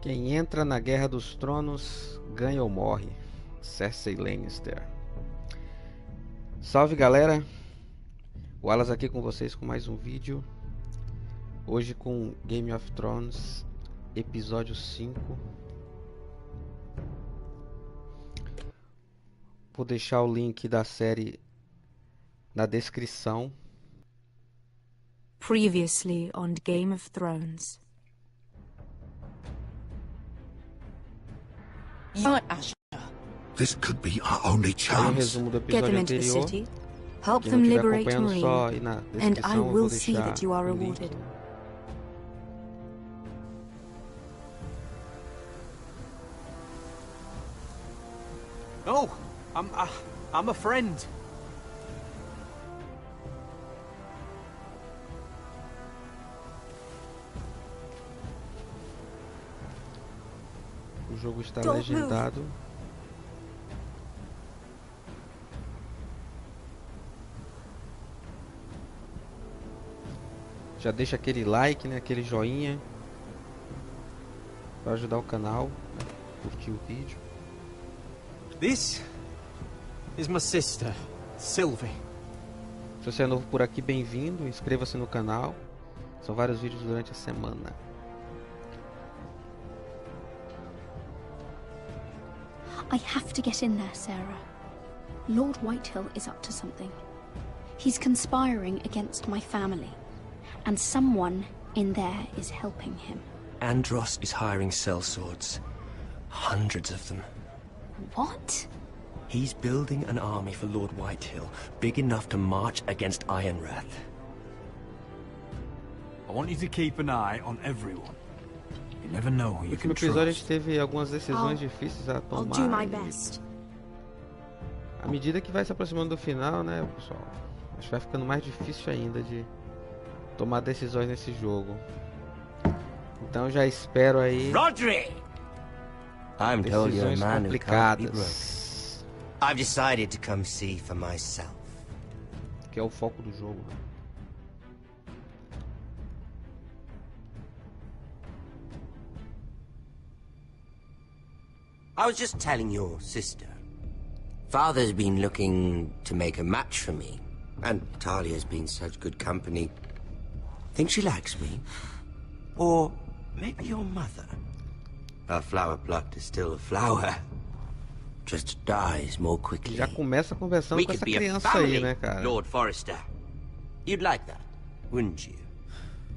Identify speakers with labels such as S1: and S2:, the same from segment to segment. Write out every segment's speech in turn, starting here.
S1: Quem entra na Guerra dos Tronos ganha ou morre. Cersei Lannister. Salve galera, Wallace aqui com vocês com mais um vídeo. Hoje com Game of Thrones, episódio 5. Vou deixar o link da série na descrição.
S2: Previously on Game of Thrones.
S3: This could be our only
S1: Aí um
S3: chance.
S1: resumo do
S2: Get them
S1: episódio
S2: into the
S1: anterior.
S2: city, help
S1: Quem
S2: them
S1: não estiver
S2: liberate
S1: acompanhando só
S2: Marine,
S1: aí na
S2: and
S1: descrição
S2: I
S1: eu vou
S2: will see
S1: deixar
S2: that you are
S1: o link.
S2: rewarded.
S4: Oh, I'm a friend.
S1: O jogo está
S2: Don't
S1: legendado. Já deixa aquele like, né? Aquele joinha para ajudar o canal, né? Curtir o vídeo.
S4: This is my sister, Sylvie.
S1: Se você é novo por aqui, bem-vindo. Inscreva-se no canal. São vários vídeos durante a semana.
S5: I have to get in there, Sarah. Lord Whitehill is up to something. He's conspiring against my family, and someone in there is helping him.
S6: Andros is hiring sellswords. Hundreds of them.
S5: What?
S6: He's building an army for Lord Whitehill, big enough to march against Ironrath.
S4: I want you to keep an eye on everyone. You never know who
S1: No
S4: you
S1: último
S4: can
S1: episódio a gente
S4: trust.
S1: teve algumas decisões difíceis a
S2: I'll
S1: tomar.
S2: do my
S1: e
S2: best.
S1: À medida que vai se aproximando do final, né, pessoal? Acho que vai ficando mais difícil ainda de tomar decisões nesse jogo. Então já espero aí
S6: Rodrigues! I'm told you're a
S1: decisões
S6: man who can't be broken.
S1: complicadas,
S6: I've decided to come see for myself.
S1: que é o foco do jogo, né?
S6: I was just telling your sister. Father's been looking to make a match for me, and Talia's been such good company. Think she likes me? Or maybe your mother? A flower plucked is still a flower. Just dies more quickly.
S1: Já começa conversando
S6: We
S1: com
S6: could
S1: essa
S6: be a
S1: criança aí,
S6: family,
S1: né, cara?
S6: Lord Forrester. You'd like that, wouldn't you?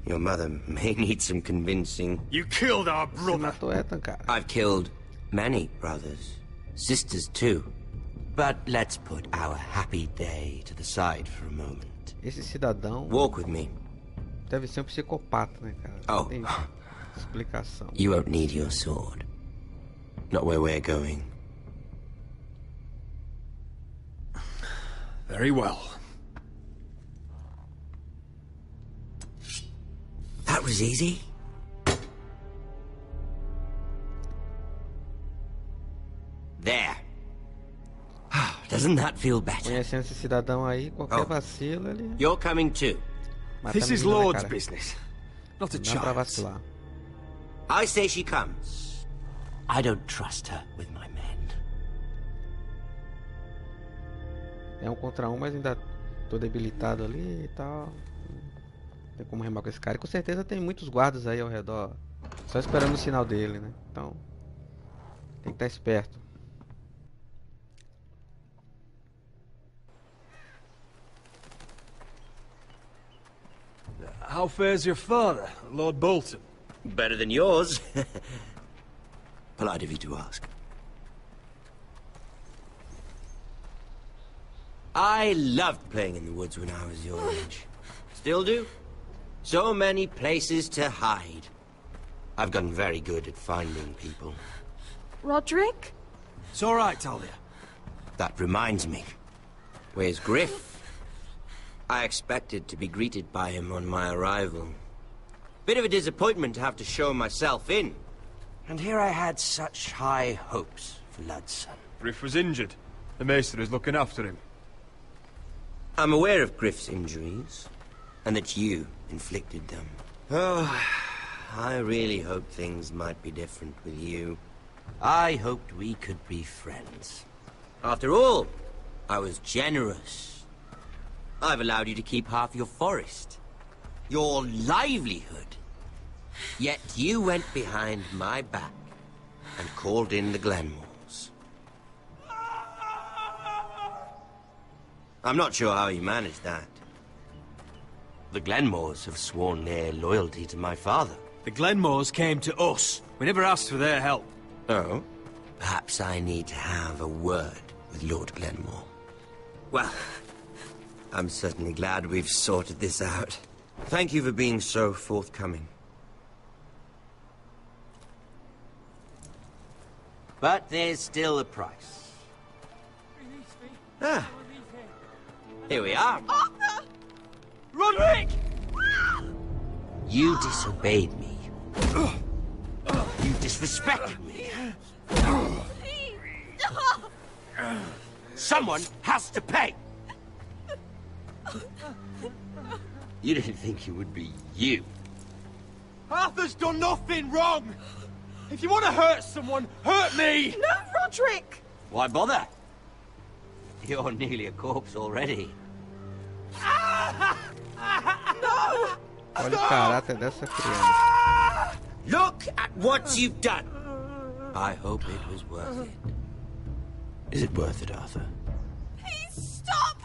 S6: Your mother may need some convincing.
S4: You killed our
S1: Você
S4: brother.
S1: matou Ethan, cara.
S6: I've killed many brothers, sisters too. But let's put our happy day to the side for a moment.
S1: Esse cidadão
S6: Walk with me.
S1: deve ser um psicopata, né, cara?
S6: Oh.
S1: Não tem explicação.
S6: You won't need your sword. Not where we're going.
S4: Very well.
S6: That was easy. There. Doesn't that feel better?
S1: Conhecendo esse cidadão aí, qualquer
S6: Oh.
S1: vacilo ele
S6: You're coming too.
S1: mata
S4: This
S1: a
S4: is
S1: menina, né,
S4: Lord's
S1: cara?
S4: business, not a
S1: Não dá pra
S4: child's.
S1: vacilar.
S6: I say she comes. I don't trust her with my men.
S1: É um contra um, mas ainda tô debilitado ali e tal. Não tem como remar com esse cara. E com certeza tem muitos guardas aí ao redor, só esperando o sinal dele, né? Então tem que estar esperto.
S4: How fares your father, Lord Bolton?
S6: Better than yours. Polite of you to ask. I loved playing in the woods when I was your age. Still do. So many places to hide. I've gotten very good at finding people.
S2: Roderick?
S4: It's all right, Talia.
S6: That reminds me. Where's Griff? I expected to be greeted by him on my arrival. Bit of a disappointment to have to show myself in. And here I had such high hopes for Ludson.
S4: Griff was injured. The maester is looking after him.
S6: I'm aware of Griff's injuries, and that you inflicted them. Oh, I really hoped things might be different with you. I hoped we could be friends. After all, I was generous. I've allowed you to keep half your forest, your livelihood. Yet you went behind my back and called in the Glenmores. I'm not sure how you managed that. The Glenmores have sworn their loyalty to my father.
S4: The Glenmores came to us. We never asked for their help.
S6: Oh? Perhaps I need to have a word with Lord Glenmore. Well, I'm certainly glad we've sorted this out. Thank you for being so forthcoming. But there's still a price. Ah. Here we are.
S2: Arthur!
S4: Roderick!
S6: You disobeyed me. You disrespected me.
S2: Please, stop!
S6: Someone has to pay. You didn't think it would be you.
S4: Arthur's done nothing wrong! If you want to hurt someone, hurt me!
S2: No, Roderick!
S6: Why bother? You're nearly a corpse already.
S1: Olha o caráter dessa criança.
S6: Look at what you've done. I hope it was worth it. Is it worth it, Arthur?
S2: Please stop!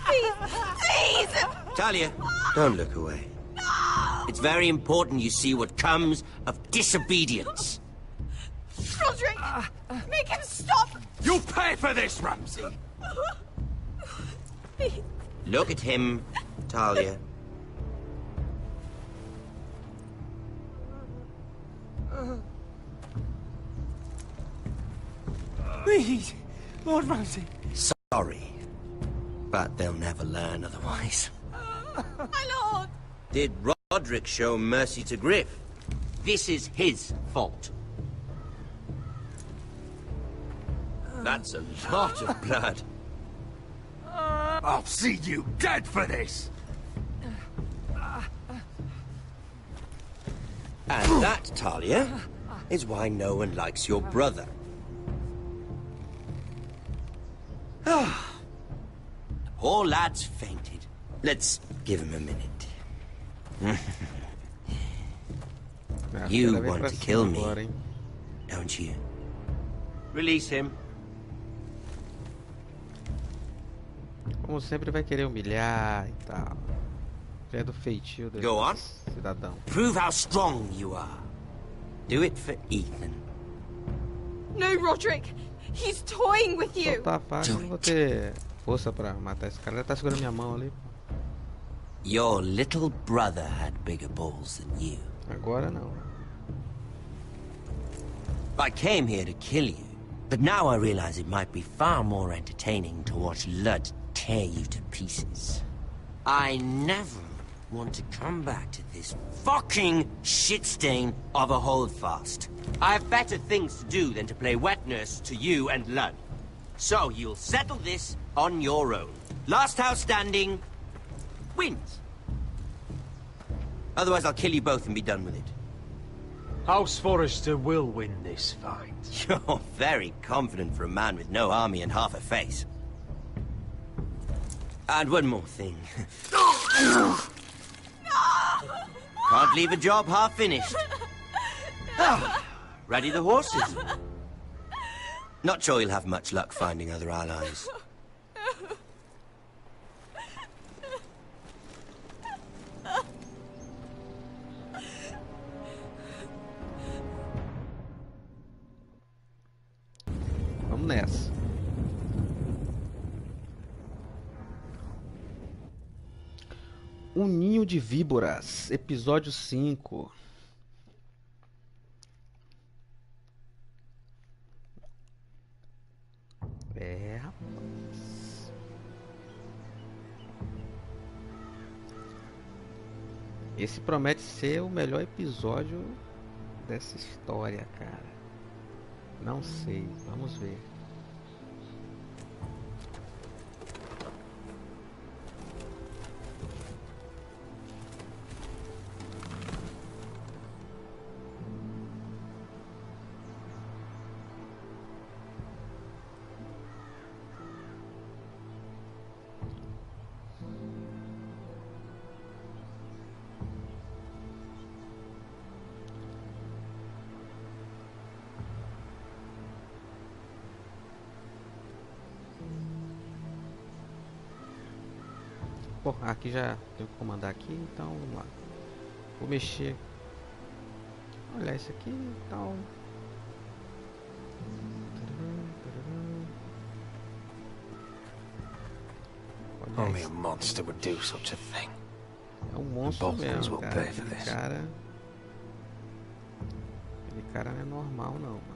S2: Please, please!
S6: Talia, don't look away.
S2: No!
S6: It's very important you see what comes of disobedience.
S2: Roderick, make him stop!
S4: You'll pay for this, Ramsay!
S2: Please.
S6: Look at him, Talia.
S4: Please, Lord Ramsay.
S6: Sorry, but they'll never learn otherwise.
S2: My lord!
S6: Did Roderick show mercy to Griff? This is his fault. That's a lot of blood.
S4: I'll see you dead for this!
S6: And that, Talia, is why no one likes your brother. The poor lad's fainted. Let's give him a minute. You want to kill me, don't you? Release him.
S1: Como sempre vai querer humilhar e tal. Já é do feitio desse
S6: Go on.
S1: cidadão.
S6: Prove how strong you are. Do it for Ethan.
S2: No, Roderick! He's toying with you!
S1: Soltar a faca, eu não vou ter força pra matar esse cara. Ele tá segurando minha mão ali.
S6: Your little brother had bigger balls than you.
S1: Agora não.
S6: I came here to kill you, but now I realize it might be far more entertaining to watch Lud tear you to pieces. I never want to come back to this fucking shit stain of a holdfast. I have better things to do than to play wet nurse to you and Lud. So you'll settle this on your own. Last house standing wins. Otherwise I'll kill you both and be done with it.
S7: House Forrester will win this fight.
S6: You're very confident for a man with no army and half a face. And one more thing. Can't leave a job half finished. Ready the horses? Not sure you'll have much luck finding other allies.
S1: Vamos nessa. Um Ninho de Víboras, episódio 5. É, rapaz. Esse promete ser o melhor episódio dessa história, cara. Não sei, vamos ver. Bom, aqui já tenho que comandar aqui, então vamos lá. Vou mexer. Olha isso aqui, então.
S7: Only a monster would do such a thing.
S1: É um monstro mesmo, cara. Aquele cara não é normal não, mano.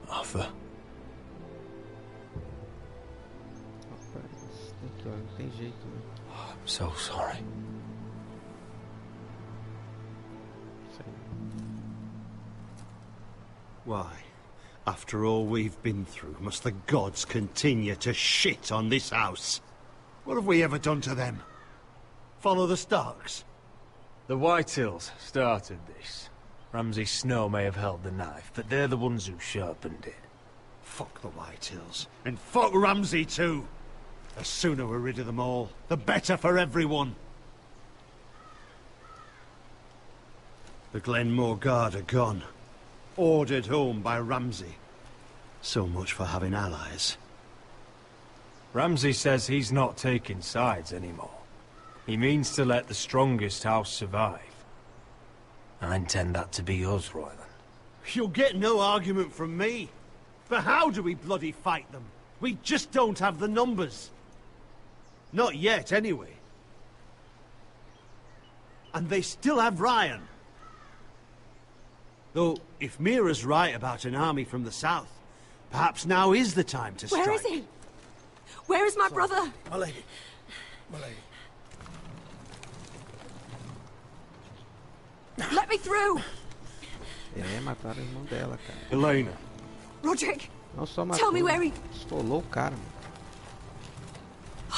S7: Arthur.
S1: Rapaz, aqui, ó, não tem jeito, né?
S7: I'm so sorry.
S4: Why, after all we've been through, must the gods continue to shit on this house? What have we ever done to them? Follow the Starks?
S7: The Whitehills started this. Ramsay Snow may have held the knife, but they're the ones who sharpened it.
S4: Fuck the Whitehills. And fuck Ramsay too! The sooner we're rid of them all, the better for everyone. The Glenmore Guard are gone. Ordered home by Ramsay. So much for having allies.
S7: Ramsay says he's not taking sides anymore. He means to let the strongest house survive. I intend that to be us, Royland.
S4: You'll get no argument from me. But how do we bloody fight them? We just don't have the numbers. Not yet, anyway. And they still have Ryan. Though, if Mira's right about an army from the south, perhaps now is the time to strike.
S2: Where is he? Where is my brother?
S3: My lady. My lady.
S2: Let me through!
S1: É, mataram o irmão dela, cara.
S7: Elena.
S2: Roderick!
S1: Não só matou,
S2: Tell me where he...
S1: esfolou o cara, mano.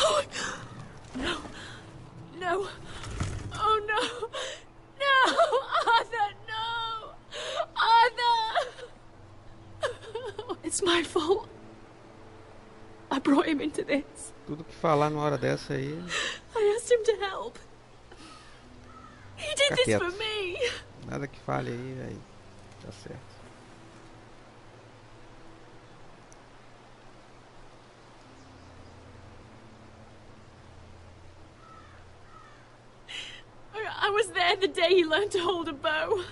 S2: Oh, no! No! Oh no! No! Arthur, no! Arthur! It's my fault. I brought him into this.
S1: Tudo que falar numa hora dessa aí.
S2: I asked him to help. He did
S1: Fica
S2: this
S1: quieto.
S2: for me.
S1: Nada que fale aí, velho. Tá certo.
S2: I was there the day he learned to hold a bow.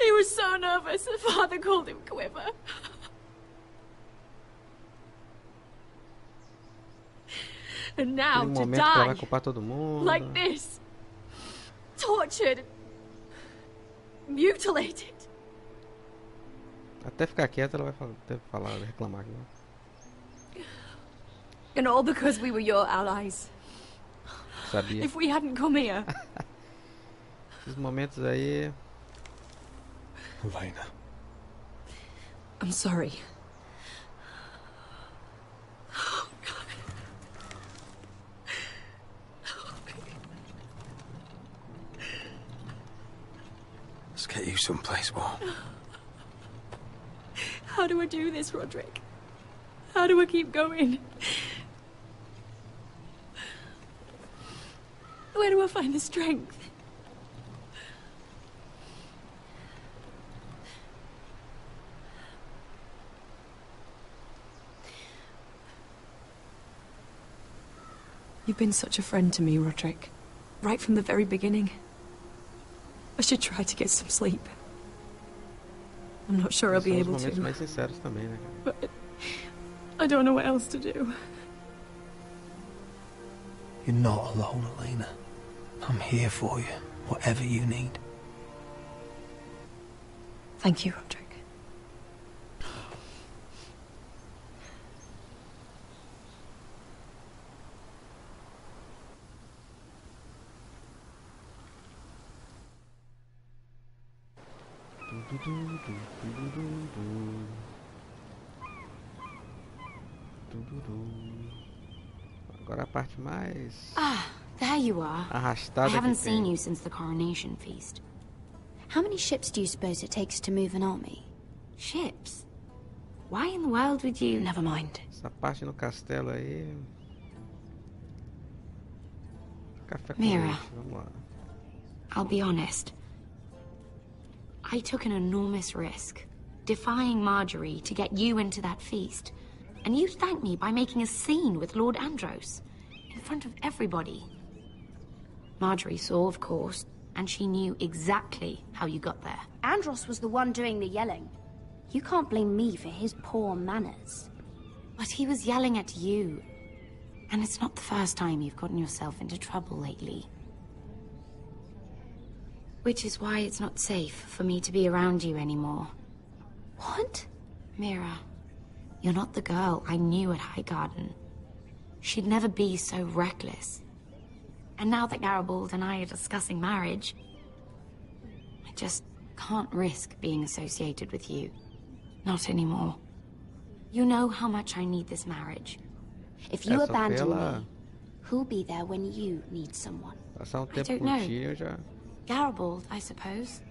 S2: He was so nervous, the father called him Quiver. And now
S1: Tem
S2: to
S1: momento que ela vai
S2: die
S1: culpar todo mundo.
S2: like this, tortured, mutilated.
S1: Até ficar quieta ela vai falar, reclamar aqui.
S2: And all because we were your allies.
S1: Sabia.
S2: If we hadn't come here.
S1: Esses momentos aí.
S7: Elena.
S2: I'm sorry.
S7: Let's get you someplace warm.
S2: How do I do this, Roderick? How do I keep going? Where do I find the strength? You've been such a friend to me, Roderick. Right from the very beginning. I should try to get some sleep. I'm not sure I'll be able
S1: São os momentos
S2: to.
S1: mais sinceros também, né?
S2: But I don't know what else to do.
S7: You're not alone, Elena. I'm here for you, whatever you need.
S2: Thank you, Roderick.
S1: Agora a parte mais
S5: Ah, there you are. I
S1: arrastada
S5: haven't
S1: que
S5: seen
S1: tem.
S5: you since the coronation feast. How many ships do you suppose it takes to move an army? Ships? Why in the world would you... Never mind.
S1: Essa parte no castelo aí. Café com
S5: Mira.
S1: leite, vamos lá.
S8: I'll be honest. I took an enormous risk, defying Marjorie to get you into that feast. And you thanked me by making a scene with Lord Andros, in front of everybody. Marjorie saw, of course, and she knew exactly how you got there.
S5: Andros was the one doing the yelling. You can't blame me for his poor manners.
S8: But he was yelling at you. And it's not the first time you've gotten yourself into trouble lately. Which is why it's not safe for me to be around you anymore.
S5: What?
S8: Mira, you're not the girl I knew at Highgarden. She'd never be so reckless. And now that Garibald and I are discussing marriage, I just can't risk being associated with you. Not anymore. You know how much I need this marriage.
S5: If you abandon me, who'll be there when you need someone?
S1: Passar
S8: I don't know.
S1: curtinho já.
S8: Garibald, I suppose.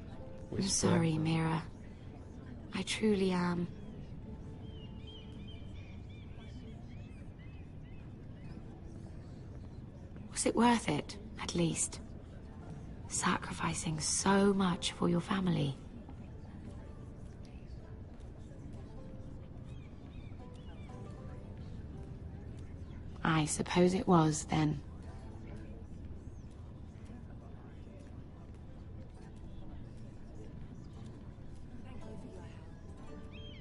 S8: I'm sorry, Mira. I truly am. Was it worth it, at least? Sacrificing so much for your family? I suppose it was, then.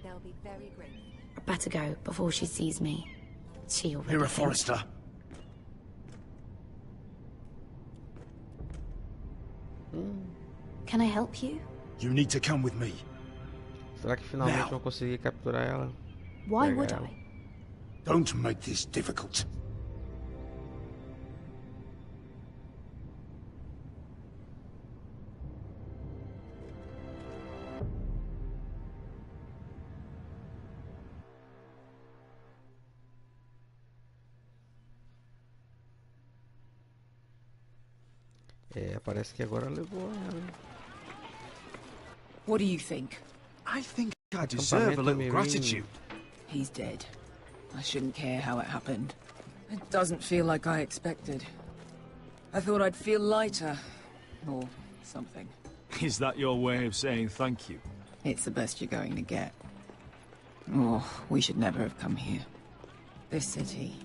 S2: They'll be very grateful.
S8: I'd better go before she sees me. She already
S3: Mira
S8: thinks-
S3: Forrester.
S5: Can I help you?
S3: You need to come with me.
S1: Será que finalmente vão conseguir capturar ela?
S5: Why
S1: Pega
S5: would
S1: ela.
S5: I?
S3: Don't make this difficult.
S1: É, parece que agora levou ela.
S9: What do you think?
S3: I think I deserve a little
S1: Campamento
S3: gratitude.
S9: He's dead. I shouldn't care how it happened. It doesn't feel like I expected. I thought I'd feel lighter. Or something.
S7: Is that your way of saying thank you?
S9: It's the best you're going to get. Oh, we should never have come here. This city.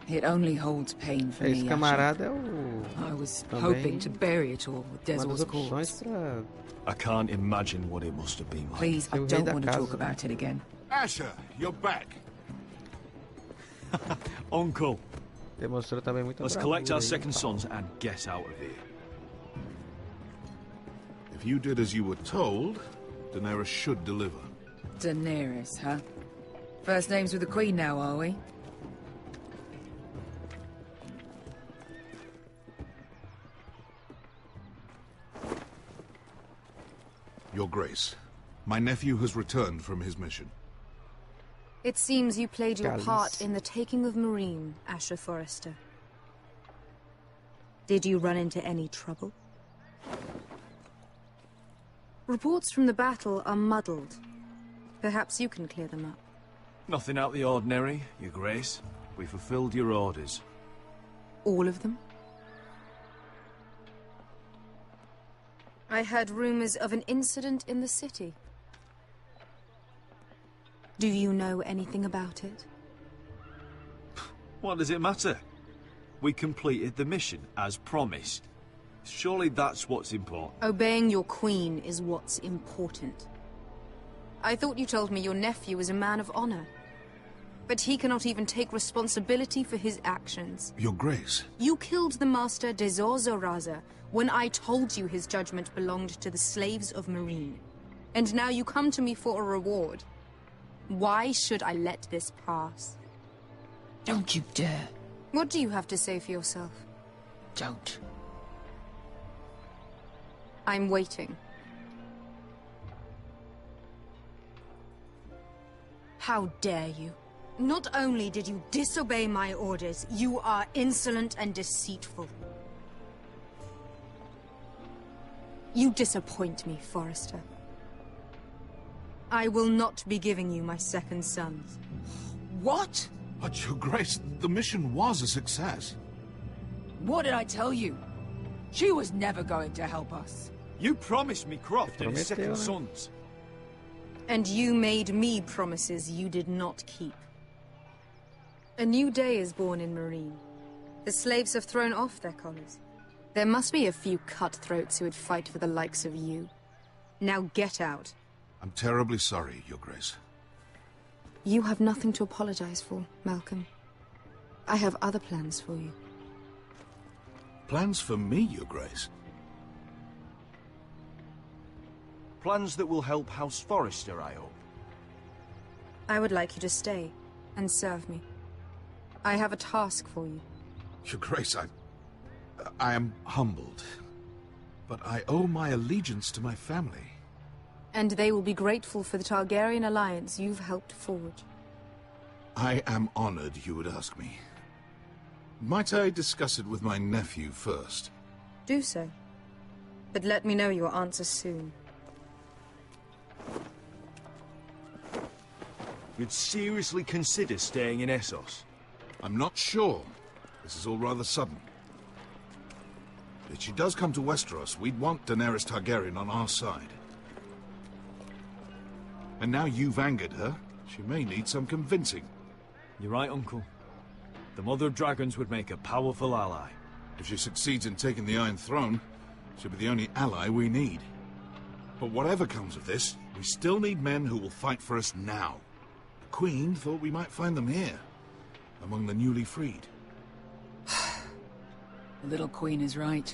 S9: It only holds pain for
S1: Esse
S9: me,
S1: camarada é o...
S9: I was
S1: também
S9: hoping to bury it all with
S1: uma das
S9: Desol's
S1: opções
S9: corpse.
S1: pra...
S7: I can't imagine what it must have been like.
S9: Please, I
S1: Seu rei
S9: don't
S1: da
S9: want to
S1: casa.
S9: talk about it again.
S4: Asher, you're back.
S7: Uncle,
S1: Demonstrou também muita
S7: let's
S1: bravura
S7: collect our
S1: aí.
S7: second sons and get out of here.
S10: If you did as you were told, Daenerys should deliver.
S9: Daenerys, huh? First names with the Queen now, are we?
S10: Your Grace, my nephew has returned from his mission.
S11: It seems you played your
S1: Gallies.
S11: part in the taking of Marine, Asher Forrester. Did you run into any trouble? Reports from the battle are muddled. Perhaps you can clear them up.
S7: Nothing out of the ordinary, Your Grace. We fulfilled your orders.
S11: All of them? I heard rumors of an incident in the city. Do you know anything about it?
S7: What does it matter? We completed the mission, as promised. Surely that's what's important.
S11: Obeying your queen is what's important. I thought you told me your nephew was a man of honor. But he cannot even take responsibility for his actions.
S10: Your Grace,
S11: You killed the master Dezor Zoraza when I told you his judgment belonged to the slaves of Marine. And now you come to me for a reward. Why should I let this pass?
S9: Don't you dare.
S11: What do you have to say for yourself?
S9: Don't.
S11: I'm waiting. How dare you? Not only did you disobey my orders, you are insolent and deceitful. You disappoint me, Forrester. I will not be giving you my second sons.
S9: What?
S10: but Your Grace, the mission was a success.
S9: What did I tell you? She was never going to help us.
S7: You promised me Croft and his
S1: Prometeu,
S7: second
S1: né?
S7: sons.
S11: And you made me promises you did not keep. A new day is born in Marine. The slaves have thrown off their collars. There must be a few cutthroats who would fight for the likes of you. Now get out.
S10: I'm terribly sorry, Your Grace.
S11: You have nothing to apologize for, Malcolm. I have other plans for you.
S10: Plans for me, Your Grace?
S7: Plans that will help House Forrester, I hope.
S11: I would like you to stay and serve me. I have a task for you.
S10: Your Grace, I am humbled. But I owe my allegiance to my family.
S11: And they will be grateful for the Targaryen alliance you've helped forge.
S10: I am honored you would ask me. Might I discuss it with my nephew first?
S11: Do so. But let me know your answer soon.
S7: You'd seriously consider staying in Essos?
S10: I'm not sure. This is all rather sudden. If she does come to Westeros, we'd want Daenerys Targaryen on our side. And now you've angered her, she may need some convincing.
S7: You're right, Uncle. The Mother of Dragons would make a powerful ally.
S10: If she succeeds in taking the Iron Throne, she'll be the only ally we need. But whatever comes of this, we still need men who will fight for us now. The Queen thought we might find them here, among the newly freed.
S9: The little queen is right.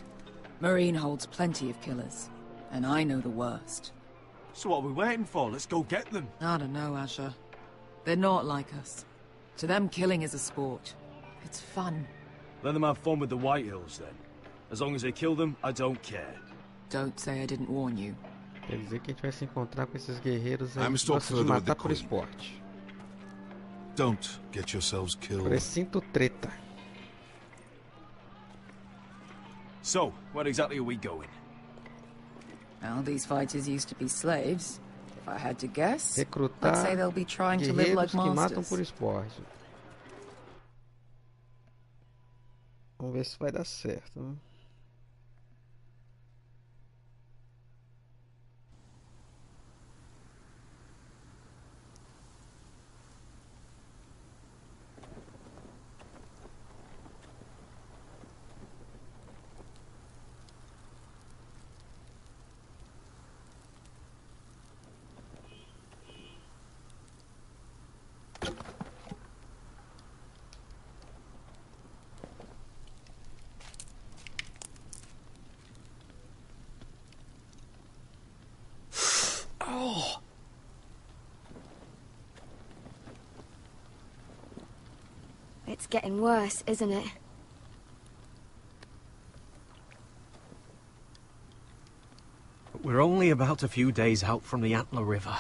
S9: Marine holds plenty of killers, and I know the worst.
S7: So what are we waiting for? Let's go get them.
S9: I don't know, Asher. They're not like us. To them, killing is a sport. It's fun.
S7: Let them have fun with the White Hills, then. As long as they kill them, I don't care.
S9: Don't say I didn't warn you.
S1: Quer dizer que a gente vai se encontrar com esses guerreiros aí
S10: I'm
S1: que
S10: still
S1: gostam de
S10: further with the
S1: matar por
S10: Queen.
S1: esporte.
S10: Don't get yourselves killed.
S1: Precinto treta.
S7: So, where exactly are we going?
S9: Well, these fighters used to be slaves. If I had to guess, I'd
S1: Recrutar
S9: say they'll be trying to live like
S1: guerreiros que matam
S9: masters.
S1: por esporte. Vamos ver se vai dar certo, né?
S12: It's getting worse, isn't it?
S13: We're only about a few days out from the Antler River.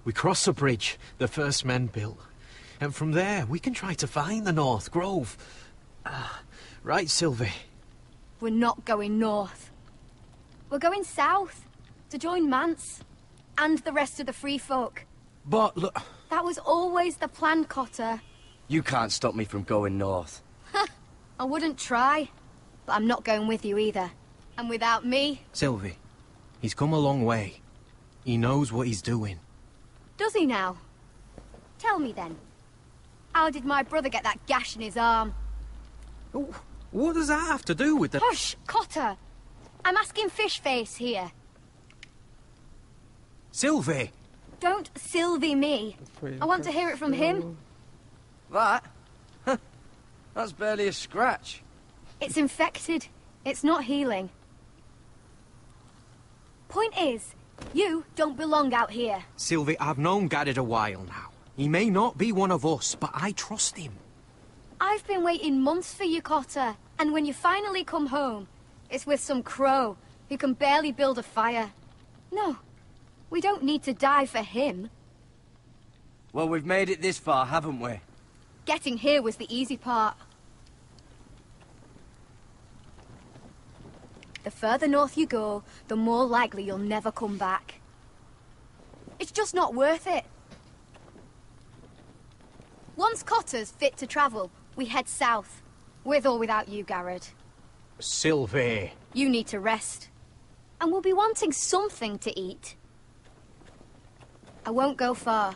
S13: We cross a bridge the first men built. And from there, we can try to find the North Grove. Right, Sylvie?
S12: We're not going north. We're going south to join Mance and the rest of the free folk.
S13: But look...
S12: That was always the plan, Cotter.
S6: You can't stop me from going north.
S12: I wouldn't try, but I'm not going with you either. And without me...
S13: Sylvie, he's come a long way. He knows what he's doing.
S12: Does he now? Tell me then. How did my brother get that gash in his arm?
S13: What does that have to do with the...
S12: Hush, Cotter! I'm asking Fishface here.
S13: Sylvie!
S12: Don't Sylvie me. I want to hear it from him.
S6: That? That's barely a scratch.
S12: It's infected. It's not healing. Point is, you don't belong out here.
S13: Sylvie, I've known Garrett a while now. He may not be one of us, but I trust him.
S12: I've been waiting months for you, Cotter. And when you finally come home, it's with some crow who can barely build a fire. No, we don't need to die for him.
S6: Well, we've made it this far, haven't we?
S12: Getting here was the easy part. The further north you go, the more likely you'll never come back. It's just not worth it. Once Cotter's fit to travel, we head south. With or without you, Garrett.
S13: Sylvie.
S12: You need to rest. And we'll be wanting something to eat. I won't go far.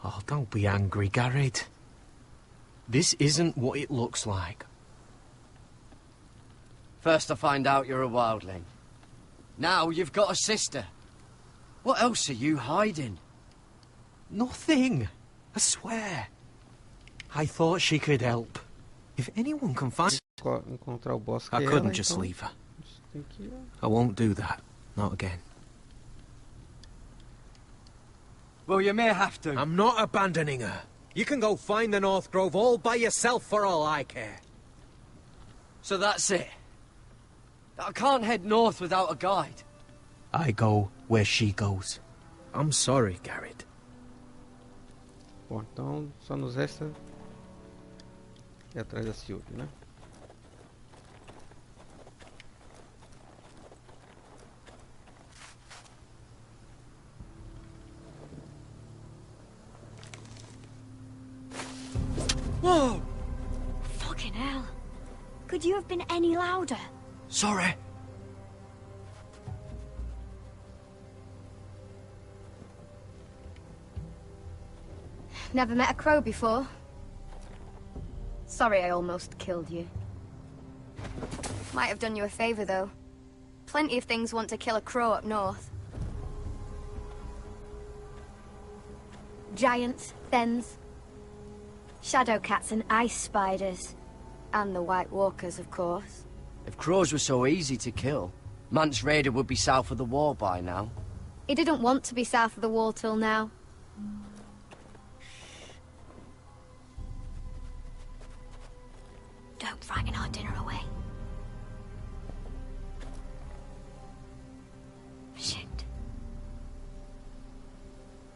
S13: Oh, don't be angry, Garrett. This isn't what it looks like.
S14: First I find out you're a wildling. Now you've got a sister. What else are you hiding?
S13: Nothing. I swear. I thought she could help. If anyone can find...
S1: Encontrar o boss que
S13: I
S1: ela,
S13: couldn't just
S1: então
S13: leave her.
S1: tem que-
S13: I won't do that. Not again.
S14: Well, you may have to.
S13: I'm not abandoning her. You can go find the North Grove all by yourself for all I care.
S14: So that's it. I can't head north without a guide.
S13: I go where she goes. I'm sorry, Garrett.
S1: Bom, então só nos resta ir atrás da Sylvie, né?
S14: Whoa!
S12: Fucking hell. Could you have been any louder?
S14: Sorry.
S12: Never met a crow before. Sorry I almost killed you. Might have done you a favor, though. Plenty of things want to kill a crow up north. Giants, thens, shadow cats and ice spiders. And the White Walkers, of course.
S14: If crows were so easy to kill, Mance Raider would be south of the wall by now.
S12: He didn't want to be south of the wall till now. Don't frighten our dinner away. Shit.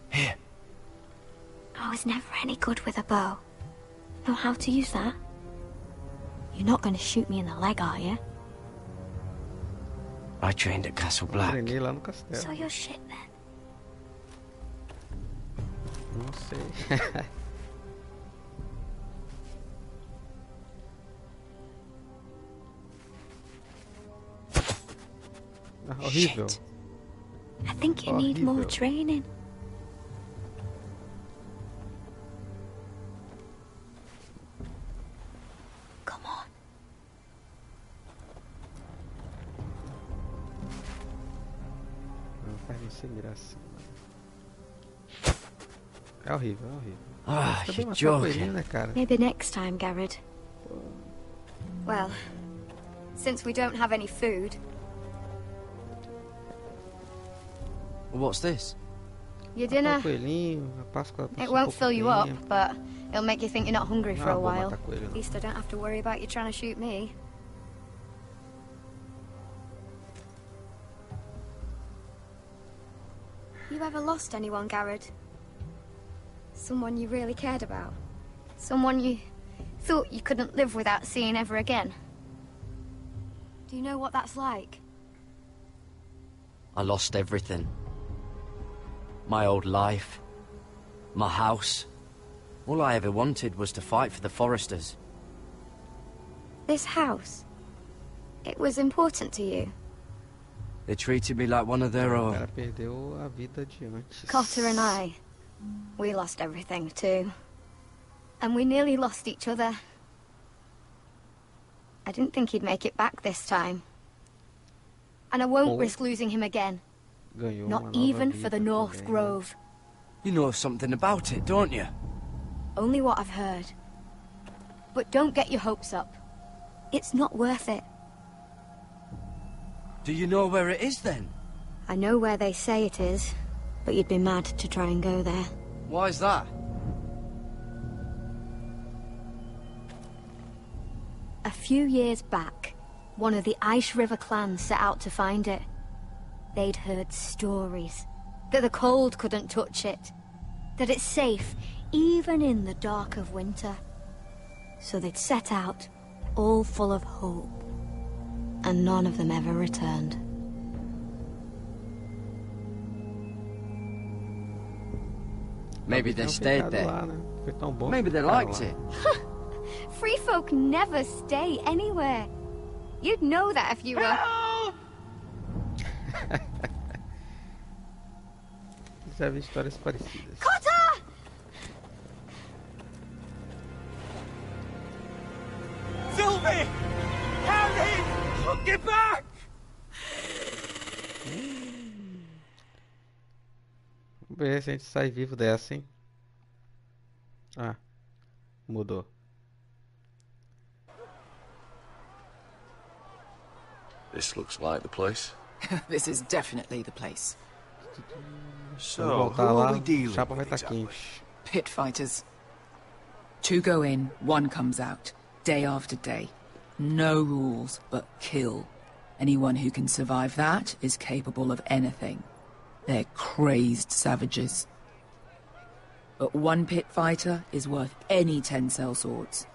S14: Here.
S12: I was never any good with a bow. Know how to use that? You're not going to shoot me in the leg, are you?
S14: I trained at Castle Black.
S1: Treinei lá no castelo.
S12: So you're shit then.
S1: Não sei. Ah, horrível.
S12: Shit. I think you need more training. Come on.
S1: Não faz nem ser graça. É horrível, é horrível.
S14: Ah,
S1: Você
S14: you're
S1: uma
S14: joking.
S1: coelhinha, né, cara?
S12: Maybe next time, Garrett. Well, since we don't have any food,
S14: What's this?
S12: your dinner,
S1: Coelhinho, a Páscoa
S12: it won't fill you up, but it'll make you think you're not hungry for
S1: Não,
S12: a
S1: vou
S12: while.
S1: matar coelho,
S12: At
S1: não.
S12: least I don't have to worry about you trying to shoot me. You ever lost anyone, Garrett? Someone you really cared about? Someone you thought you couldn't live without seeing ever again? Do you know what that's like?
S14: I lost everything. My old life. My house. All I ever wanted was to fight for the Foresters.
S12: This house, it was important to you.
S14: They treated me like one of their
S1: O
S14: own.
S1: cara perdeu a vida de antes.
S12: Cotter and I, we lost everything too. And we nearly lost each other. I didn't think he'd make it back this time. And I won't risk losing him again.
S1: Ganhou uma
S12: Not
S1: nova
S12: even
S1: vida
S12: for the North
S1: também, né?
S12: Grove.
S14: You know something about it, don't you?
S12: Only what I've heard. But don't get your hopes up. It's not worth it.
S14: Do you know where it is then?
S12: I know where they say it is, but you'd be mad to try and go there.
S14: Why's that?
S12: A few years back, one of the Ice River clans set out to find it. They'd heard stories that the cold couldn't touch it, that it's safe even in the dark of winter. So they'd set out, all full of hope, and none of them ever returned.
S14: Maybe they stayed there.
S1: Lá, né? Foi tão bom
S14: Maybe
S1: que
S14: they
S1: ficaram
S14: liked
S1: lá.
S14: it.
S12: Free folk never stay anywhere. You'd know that if you were...
S1: Já vi histórias parecidas.
S12: Cotter!
S7: Sylvie! Harry! Get back!
S1: Vamos ver se a gente sai vivo dessa, hein? Ah, mudou.
S15: This looks like the place.
S9: This is definitely the place.
S15: So, who are we dealing
S1: Chapa vai
S15: with
S1: estar
S15: exactly?
S1: quente.
S9: Pit fighters. 2 go in, 1 comes out. Day after day. No rules, but kill. Anyone who can survive that is capable of anything. They're crazed savages. But 1 pit fighter is worth any 10 sellswords.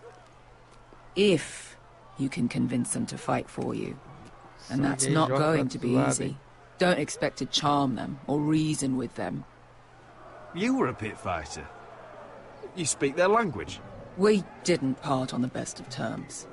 S9: If you can convince them to fight for you. And that's not going to be easy. Don't expect to charm them or reason with them.
S15: You were a pit fighter. You speak their language.
S9: We didn't part on the best of terms.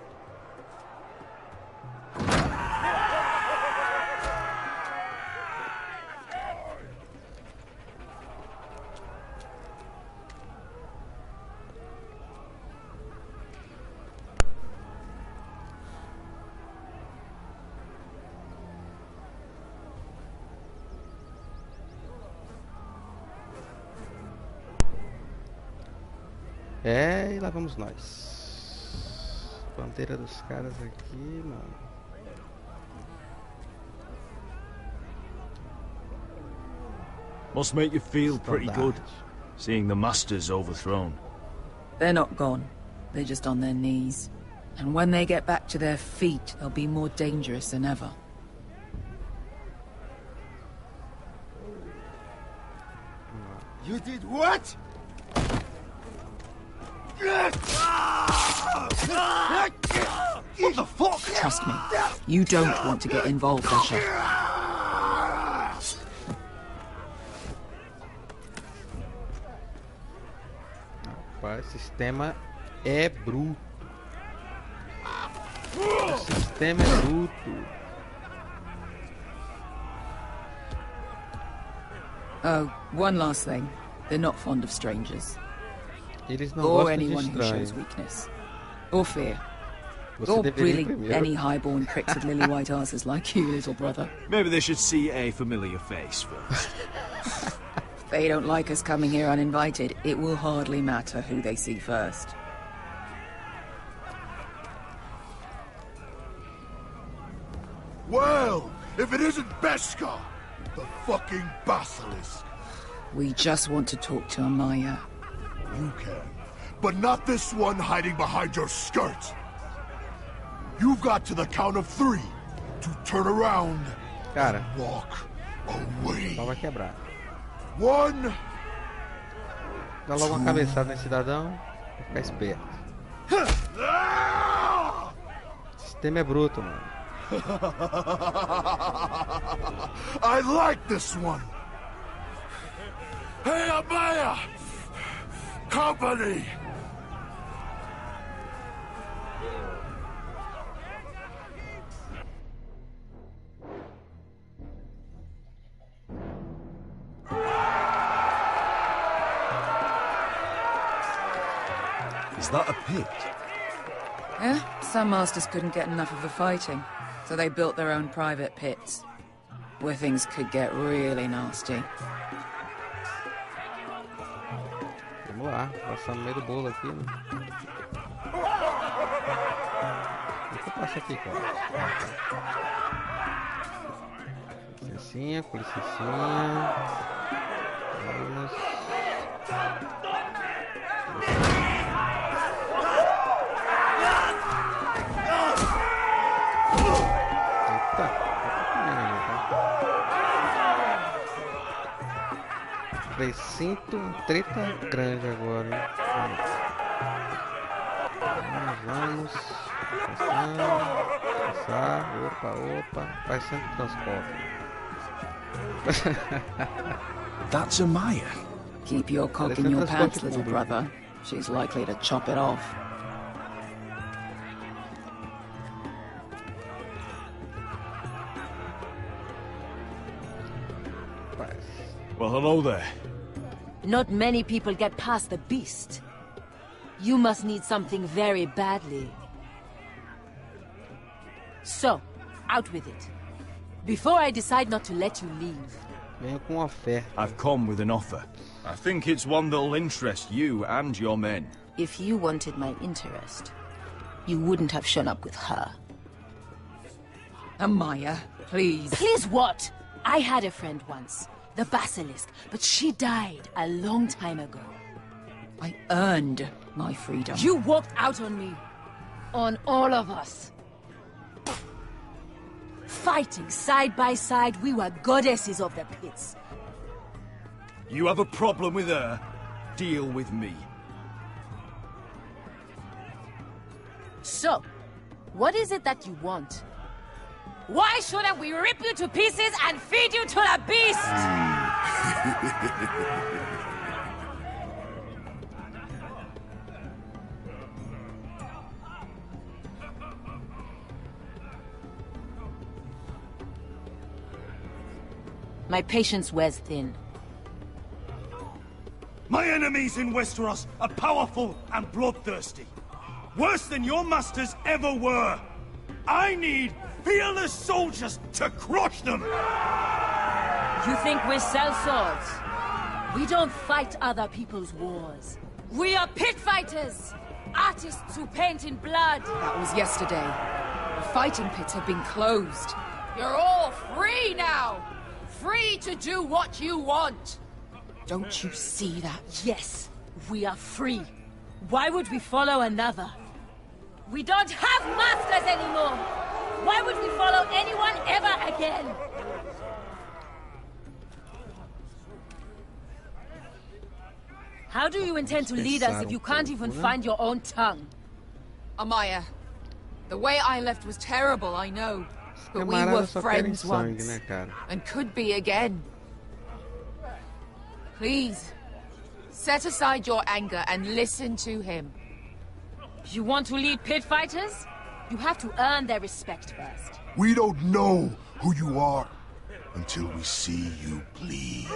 S1: É, e lá vamos nós. Bandeira dos caras aqui, mano.
S15: Must make you feel pretty good, seeing the masters overthrown.
S9: They're not gone. They're just on their knees. And when they get back to their feet, they'll be more dangerous than ever.
S3: You did what?
S9: What the fuck? Trust me, you don't want to get involved, Asher.
S1: Rapaz, o sistema é bruto. O sistema é bruto.
S9: Oh, one last thing. They're not fond of strangers.
S1: Eles não
S9: Or
S1: gostam de
S9: anyone who
S1: estranho.
S9: shows weakness. Or fear.
S1: Você
S9: Or
S1: deveria ir
S9: really
S1: primeiro.
S9: any highborn pricks with lily white asses like you, little brother.
S15: Maybe they should see a familiar face first.
S9: If they don't like us coming here uninvited, it will hardly matter who they see first.
S3: Well, if it isn't Beskar, the fucking basilisk.
S9: We just want to talk to Amaya.
S3: You can, but not this one hiding behind your skirt. You've got to the count of 3 to turn around
S1: Cara,
S3: and walk away.
S1: só vai quebrar.
S3: 1.
S1: Dá logo uma cabeçada nesse cidadão. Vai ficar esperto. O sistema é bruto, mano.
S3: I like this one. Hey, Amaya! Company!
S15: Is that a pit?
S9: Yeah, some masters couldn't get enough of the fighting, so they built their own private pits, where things could get really nasty.
S1: Vamos lá, passar no meio do bolo aqui, né? Deixa eu passar aqui, cara. Licencinha, com licencinha. Vamos. Eita, precinto, treta grande agora, hein? Vamos. Passar. Opa. Vai sendo transporte.
S15: That's Amaya.
S9: Keep your cock in your pants, little brother. She's likely to chop it off.
S15: Well, hello there.
S16: Not many people get past the beast. You must need something very badly. So, out with it. Before I decide not to let you leave.
S1: Venha com oferta.
S15: I've come with an offer. I think it's one that'll interest you and your men.
S16: If you wanted my interest, you wouldn't have shown up with her.
S9: Amaya, please.
S16: Please what? I had a friend once, the Basilisk, but she died a long time ago.
S9: I earned my freedom.
S16: You walked out on me. On all of us. Fighting side by side, we were goddesses of the pits.
S15: You have a problem with her? Deal with me.
S16: So, what is it that you want? Why shouldn't we rip you to pieces and feed you to the beast? My patience wears thin.
S4: My enemies in Westeros are powerful and bloodthirsty. Worse than your masters ever were. I need fearless soldiers to crush them!
S16: You think we sell swords? We don't fight other people's wars. We are pit fighters! Artists who paint in blood!
S9: That was yesterday. The fighting pits have been closed.
S17: You're all free now! Free to do what you want!
S9: Don't you see that?
S16: Yes, we are free. Why would we follow another? We don't have masters anymore! Why would we follow anyone ever again? How do you intend to lead us if you can't even find your own tongue?
S17: Amaya, the way I left was terrible, I know. But we were friends once, and could be again. Please, set aside your anger and listen to him.
S16: You want to lead pit fighters? You have to earn their respect first.
S3: We don't know who you are until we see you bleed.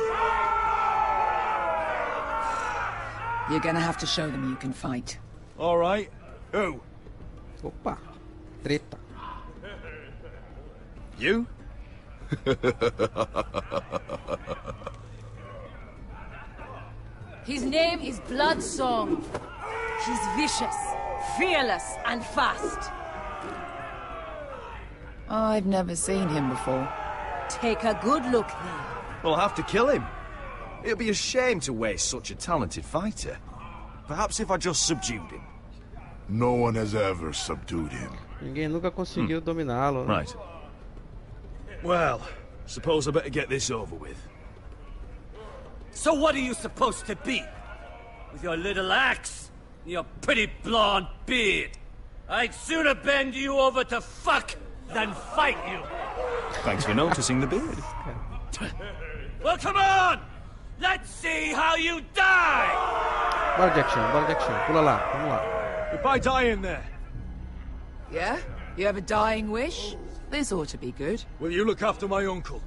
S9: You're gonna have to show them you can fight.
S15: All right. Who?
S1: Opa. Treta.
S15: You?
S16: His name is Bloodsong. He's vicious, fearless, and fast.
S9: I've never seen him before.
S16: Take a good look then.
S15: We'll have to kill him. It'd be a shame to waste such a talented fighter. Perhaps if I just subdued him.
S3: No one has ever subdued him.
S1: Ninguém nunca conseguiu dominá-lo. Né?
S15: Right. Well, suppose I better get this over with.
S18: So what are you supposed to be? With your little axe? Your pretty blonde beard? I'd sooner bend you over to fuck than fight you.
S15: Thanks for noticing the beard.
S18: Well, come on! Let's see how you die!
S1: Bora Jackson, pula lá, vamos lá.
S15: If I die in there.
S17: Yeah? You have a dying wish? This ought to be good.
S15: Will you look after my uncle?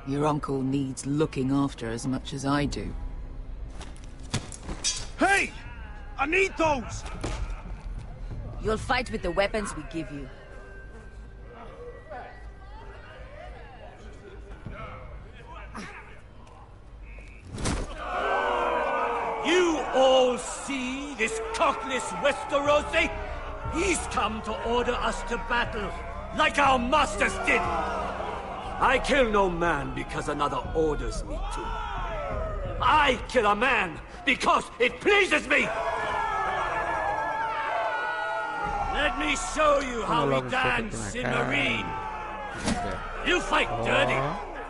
S9: Your uncle needs looking after as much as I do.
S4: Hey! I need those!
S16: You'll fight with the weapons we give you.
S18: You all see this cockless Westerosi? He's come to order us to battle, like our masters did. I kill no man because another orders me to. I kill a man because it pleases me. Let me show you how we dance in Marine. You fight dirty.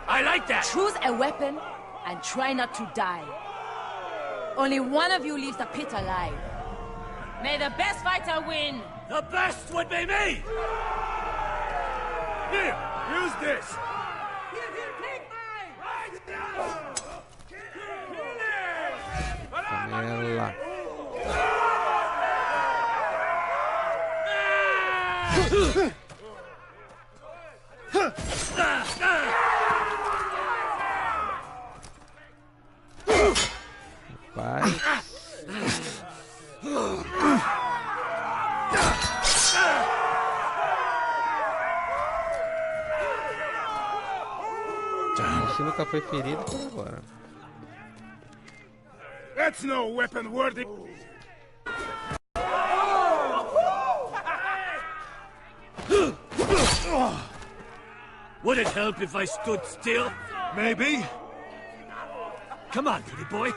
S18: I like that.
S16: Choose a weapon and try not to die. Only one of you leaves the pit alive. May the best fighter win.
S18: The best would be me.
S15: Here, use this.
S1: Canela. Rossi nunca foi ferido por agora.
S3: That's no weapon worthy.
S18: Would it help if I stood still?
S4: Maybe.
S18: Come on, pretty boy.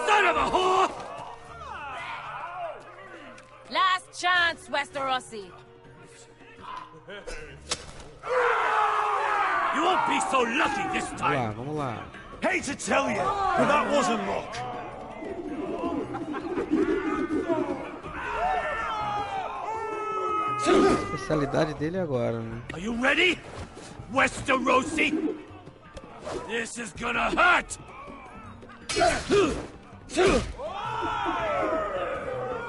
S18: Son of a whore!
S16: Last chance, Westerosi.
S18: You won't be so lucky this time.
S1: Vamos lá.
S4: Hate to tell you, but that wasn't luck.
S1: A especialidade dele agora, né?
S18: Are you ready, Westerosi? This is gonna hurt.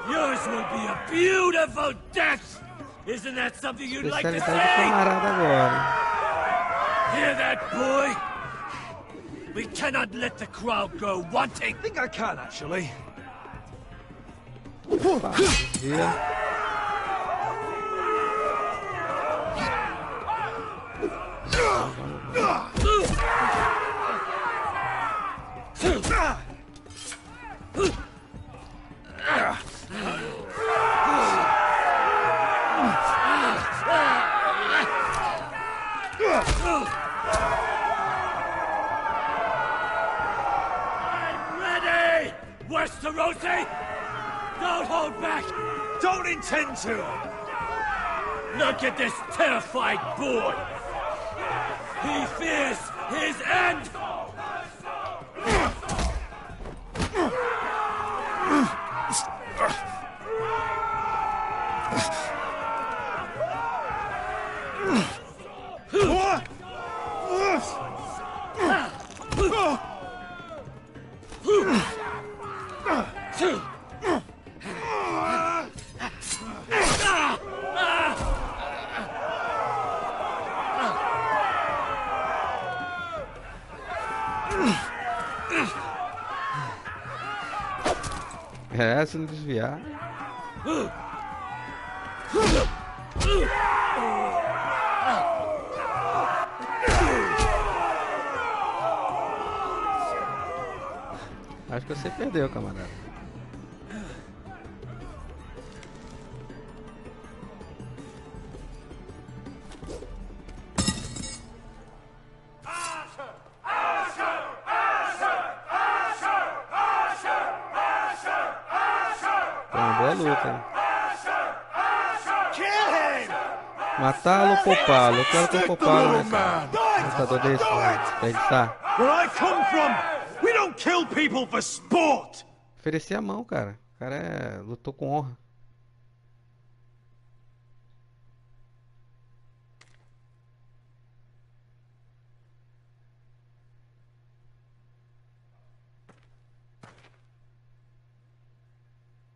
S18: Yours will be a beautiful death. Isn't that something you'd like to
S1: Especialidade do
S18: say?
S1: camarada agora.
S18: Hear that, boy? We cannot let the crowd go wanting.
S4: I think I can, actually.
S1: Opa, desvia.
S18: Ready, Westerosi? Don't hold back.
S4: Don't intend to.
S18: Look at this terrified boy. He fears his end.
S1: É, se não desviar. Acho que você perdeu, camarada. Boa luta. Matá-lo ou poupá-lo? Eu quero que eu poupá-lo, né, cara? Lutador desse, desperdiçar.
S4: Where I come from, we don't kill people for sport.
S1: Ofereci a mão, cara. O cara lutou com honra.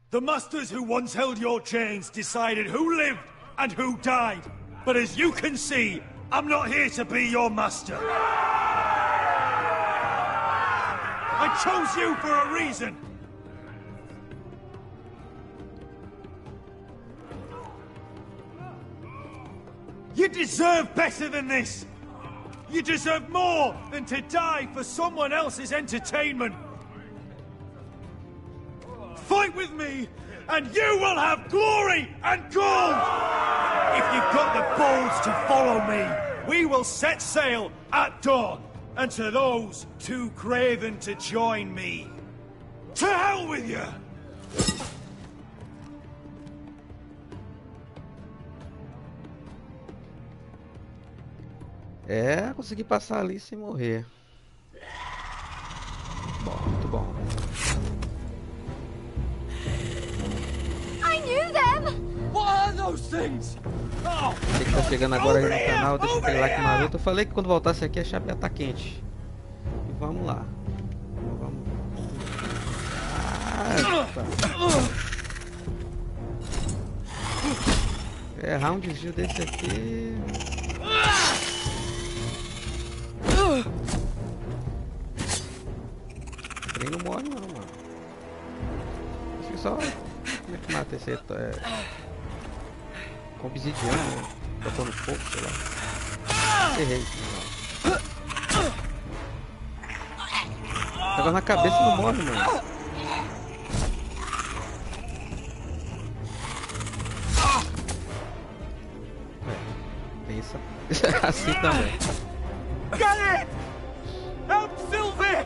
S4: The masters who once held your chains decided who lived and who died. But as you can see, I'm not here to be your master. I chose you for a reason. You deserve better than this. You deserve more than to die for someone else's entertainment. Fight with me, and you will have glory and gold! If you've got the balls to follow me, we will set sail at dawn. And to those too craven to join me, to hell with you!
S1: É, consegui passar ali sem morrer. Bom, muito bom.
S12: I knew them!
S18: What are those things? Oh,
S1: Você que tá chegando agora aí no canal, deixa aquele like maroto. Eu falei que quando voltasse aqui a chave ia estar quente. E vamos lá. Vamos. É, round desvio desse aqui. trem não morre não, mano. Acho que só... Como é que mata esse com obsidiana, né? Botando fogo, sei lá. Errei. Agora na cabeça não morre, mano. Tem isso assim também.
S4: Get it! Help Sylvie!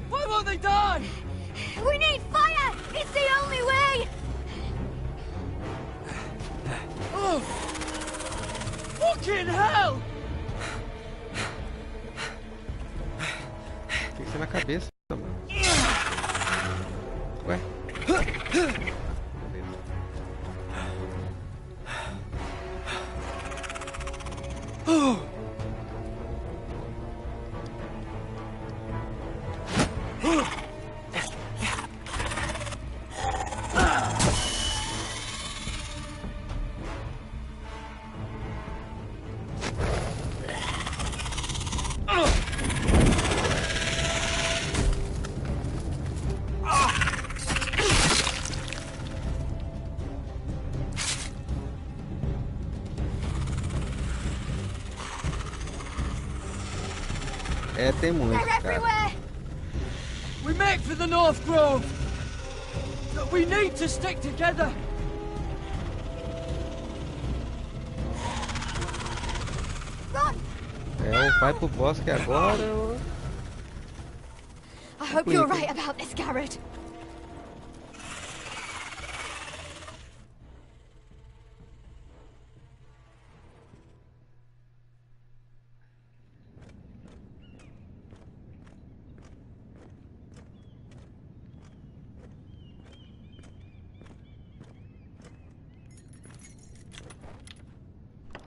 S16: Why won't they die?
S12: We need fire! It's the only way!
S16: Oh! Fucking hell!
S1: Tem que ser na cabeça, mano. Ué? É, tem muito, cara.
S16: We make for the North Grove. But we need to stick together.
S1: É, ou vai pro bosque agora ou...
S12: I hope you're right about this, Garrett.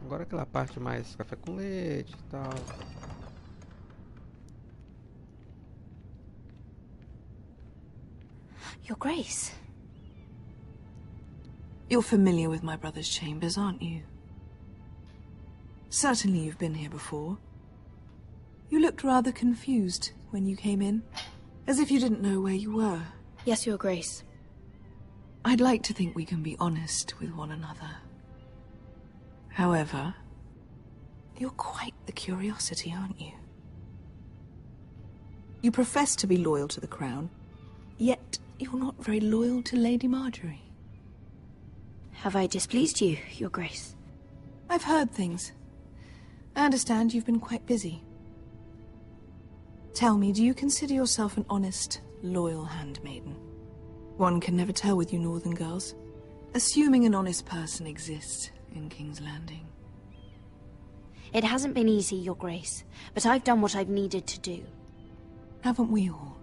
S1: Agora aquela parte mais café com leite e tal.
S2: Your Grace. You're familiar with my brother's chambers, aren't you? Certainly you've been here before. You looked rather confused when you came in, as if you didn't know where you were.
S5: Yes, Your Grace.
S2: I'd like to think we can be honest with one another. However, you're quite the curiosity, aren't you? You profess to be loyal to the crown, yet you're not very loyal to Lady Marjorie.
S5: Have I displeased you, Your Grace?
S2: I've heard things. I understand you've been quite busy. Tell me, do you consider yourself an honest, loyal handmaiden? One can never tell with you northern girls. Assuming an honest person exists in King's Landing.
S5: It hasn't been easy, Your Grace, but I've done what I've needed to do.
S2: Haven't we all?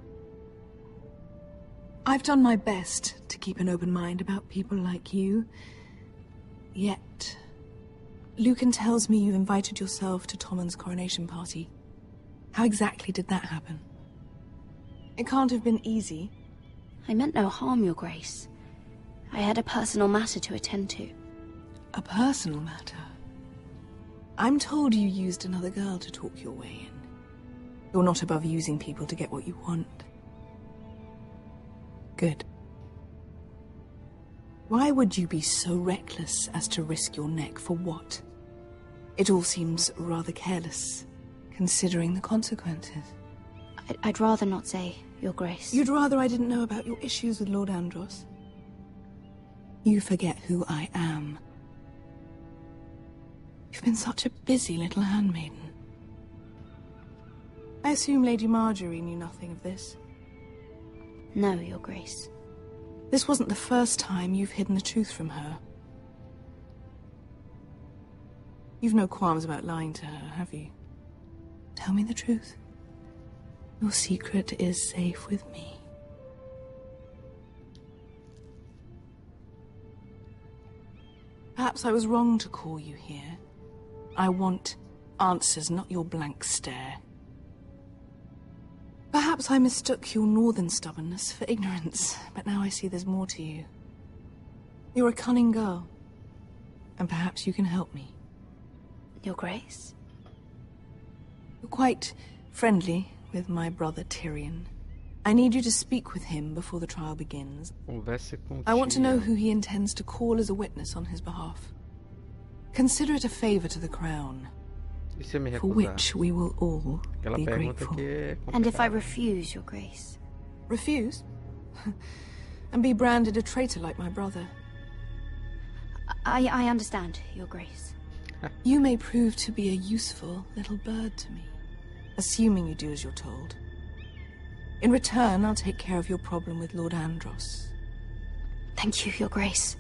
S2: I've done my best to keep an open mind about people like you. Yet, Lucan tells me you invited yourself to Tommen's coronation party. How exactly did that happen? It can't have been easy.
S5: I meant no harm, Your Grace. I had a personal matter to attend to.
S2: A personal matter? I'm told you used another girl to talk your way in. You're not above using people to get what you want. Good. Why would you be so reckless as to risk your neck for what? It all seems rather careless, considering the consequences.
S5: I'd rather not say, Your Grace.
S2: You'd rather I didn't know about your issues with Lord Andros? You forget who I am. You've been such a busy little handmaiden. I assume Lady Marjorie knew nothing of this.
S5: No, Your Grace.
S2: This wasn't the first time you've hidden the truth from her. You've no qualms about lying to her, have you? Tell me the truth. Your secret is safe with me. Perhaps I was wrong to call you here. I want answers, not your blank stare. Perhaps I mistook your northern stubbornness for ignorance, but now I see there's more to you. You're a cunning girl, and perhaps you can help me.
S5: Your Grace?
S2: You're quite friendly with my brother Tyrion. I need you to speak with him before the trial begins. I want to know who he intends to call as a witness on his behalf. Consider it a favor to the crown, for which we will all be grateful.
S5: And if I refuse, Your Grace?
S2: Refuse? And be branded a traitor like my brother?
S5: I understand, Your Grace.
S2: You may prove to be a useful little bird to me, assuming you do as you're told. In return, I'll take care of your problem with Lord Andros.
S5: Thank you, Your Grace.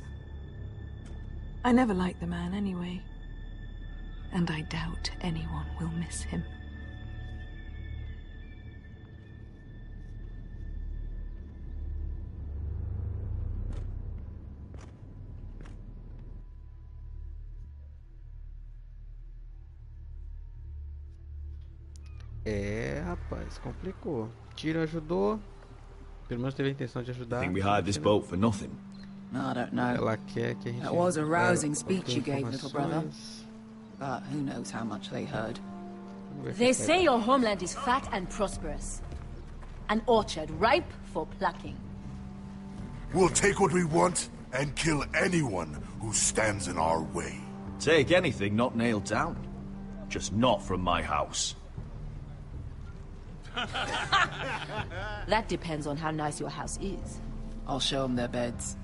S2: I never liked the man anyway, and I doubt anyone will miss him.
S1: É, rapaz, complicou. Tyrion ajudou. Pelo menos teve a intenção de ajudar.
S15: Think we hired this boat for nothing?
S9: I don't know.
S1: Ela quer que a gente...
S9: That was a rousing speech you gave, little brother. But who knows how much they heard.
S16: They say your homeland is fat and prosperous. An orchard ripe for plucking.
S3: We'll take what we want and kill anyone who stands in our way.
S15: Take anything not nailed down. Just not from my house.
S16: That depends on how nice your house is.
S9: I'll show them their beds.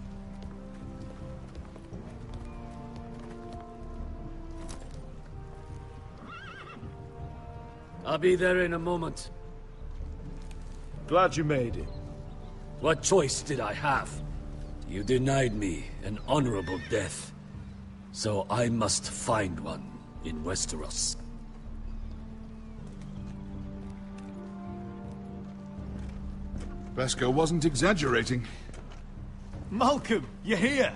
S18: I'll be there in a moment.
S15: Glad you made it.
S18: What choice did I have? You denied me an honorable death. So I must find one in Westeros.
S10: Beskar wasn't exaggerating.
S4: Malcolm, you're here!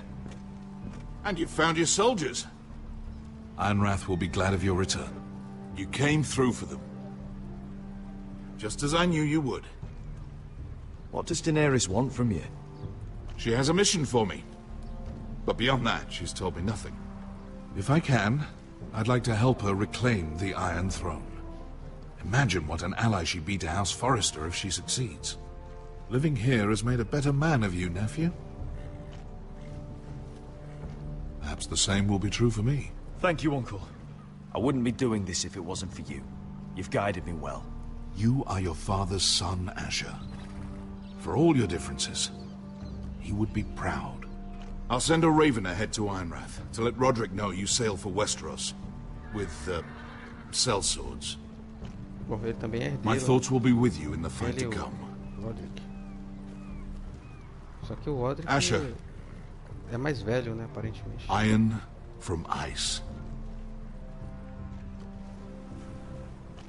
S10: And you've found your soldiers. Ironrath will be glad of your return. You came through for them. Just as I knew you would.
S15: What does Daenerys want from you?
S10: She has a mission for me. But beyond that, she's told me nothing. If I can, I'd like to help her reclaim the Iron Throne. Imagine what an ally she'd be to House Forrester if she succeeds. Living here has made a better man of you, nephew. Perhaps the same will be true for me.
S15: Thank you, Uncle. I wouldn't be doing this if it wasn't for you. You've guided me well.
S10: You are your father's son, Asher. For all your differences, he would be proud. I'll send a raven ahead to Ironrath to let Roderick know you sail for Westeros with, sellswords.
S1: Bom, ele também é herdeiro.
S10: My thoughts will be with you in the fight to come.
S1: Roderick. Só que o Roderick
S10: Asher.
S1: É mais velho, né, aparentemente.
S10: Iron from ice.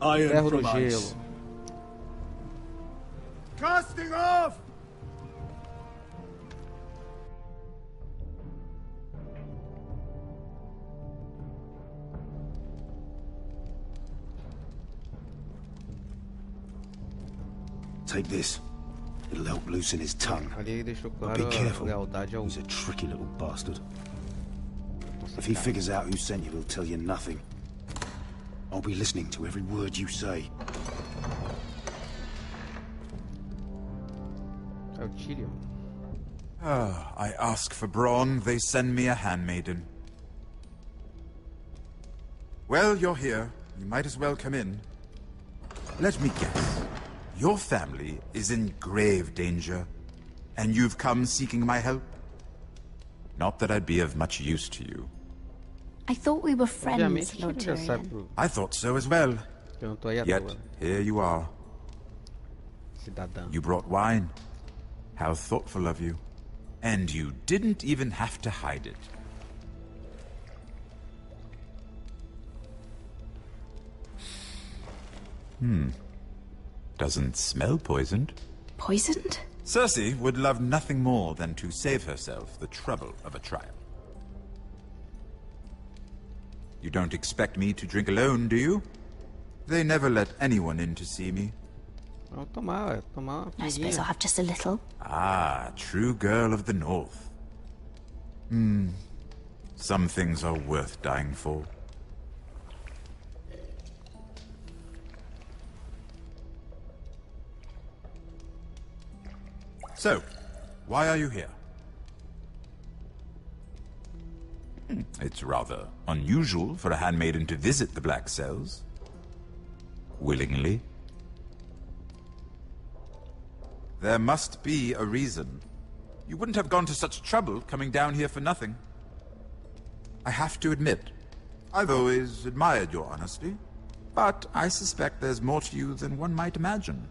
S15: Iron
S1: Ferro
S15: from
S1: no gelo.
S15: ice.
S4: Casting off!
S19: Take this. It'll help loosen his tongue.
S1: Ali deixou
S19: But
S1: claro
S19: be careful.
S1: a lealdade ao...
S19: He's a tricky little bastard. If he figures out who sent you, he'll tell you nothing. I'll be listening to every word you say.
S1: É o Tyrion.
S20: Ah, I ask for brawn, they send me a handmaiden. Well, you're here. You might as well come in. Let me guess. Your family is in grave danger, and you've come seeking my help? Not that I'd be of much use to you.
S5: I thought we were friends, Lord Tyrion.
S20: I thought so as well. Yet,
S1: toa.
S20: here you are.
S1: Cidadão.
S20: You brought wine. How thoughtful of you. And you didn't even have to hide it. Doesn't smell poisoned.
S5: Poisoned?
S20: Cersei would love nothing more than to save herself the trouble of a trial. You don't expect me to drink alone, do you? They never let anyone in to see me.
S1: Vamos tomar uma
S5: I suppose I'll have just a little.
S20: Ah, true girl of the North. Some things are worth dying for. So, why are you here? It's rather unusual for a handmaiden to visit the Black Cells. Willingly. There must be a reason. You wouldn't have gone to such trouble coming down here for nothing. I have to admit, I've always admired your honesty, but I suspect there's more to you than one might imagine.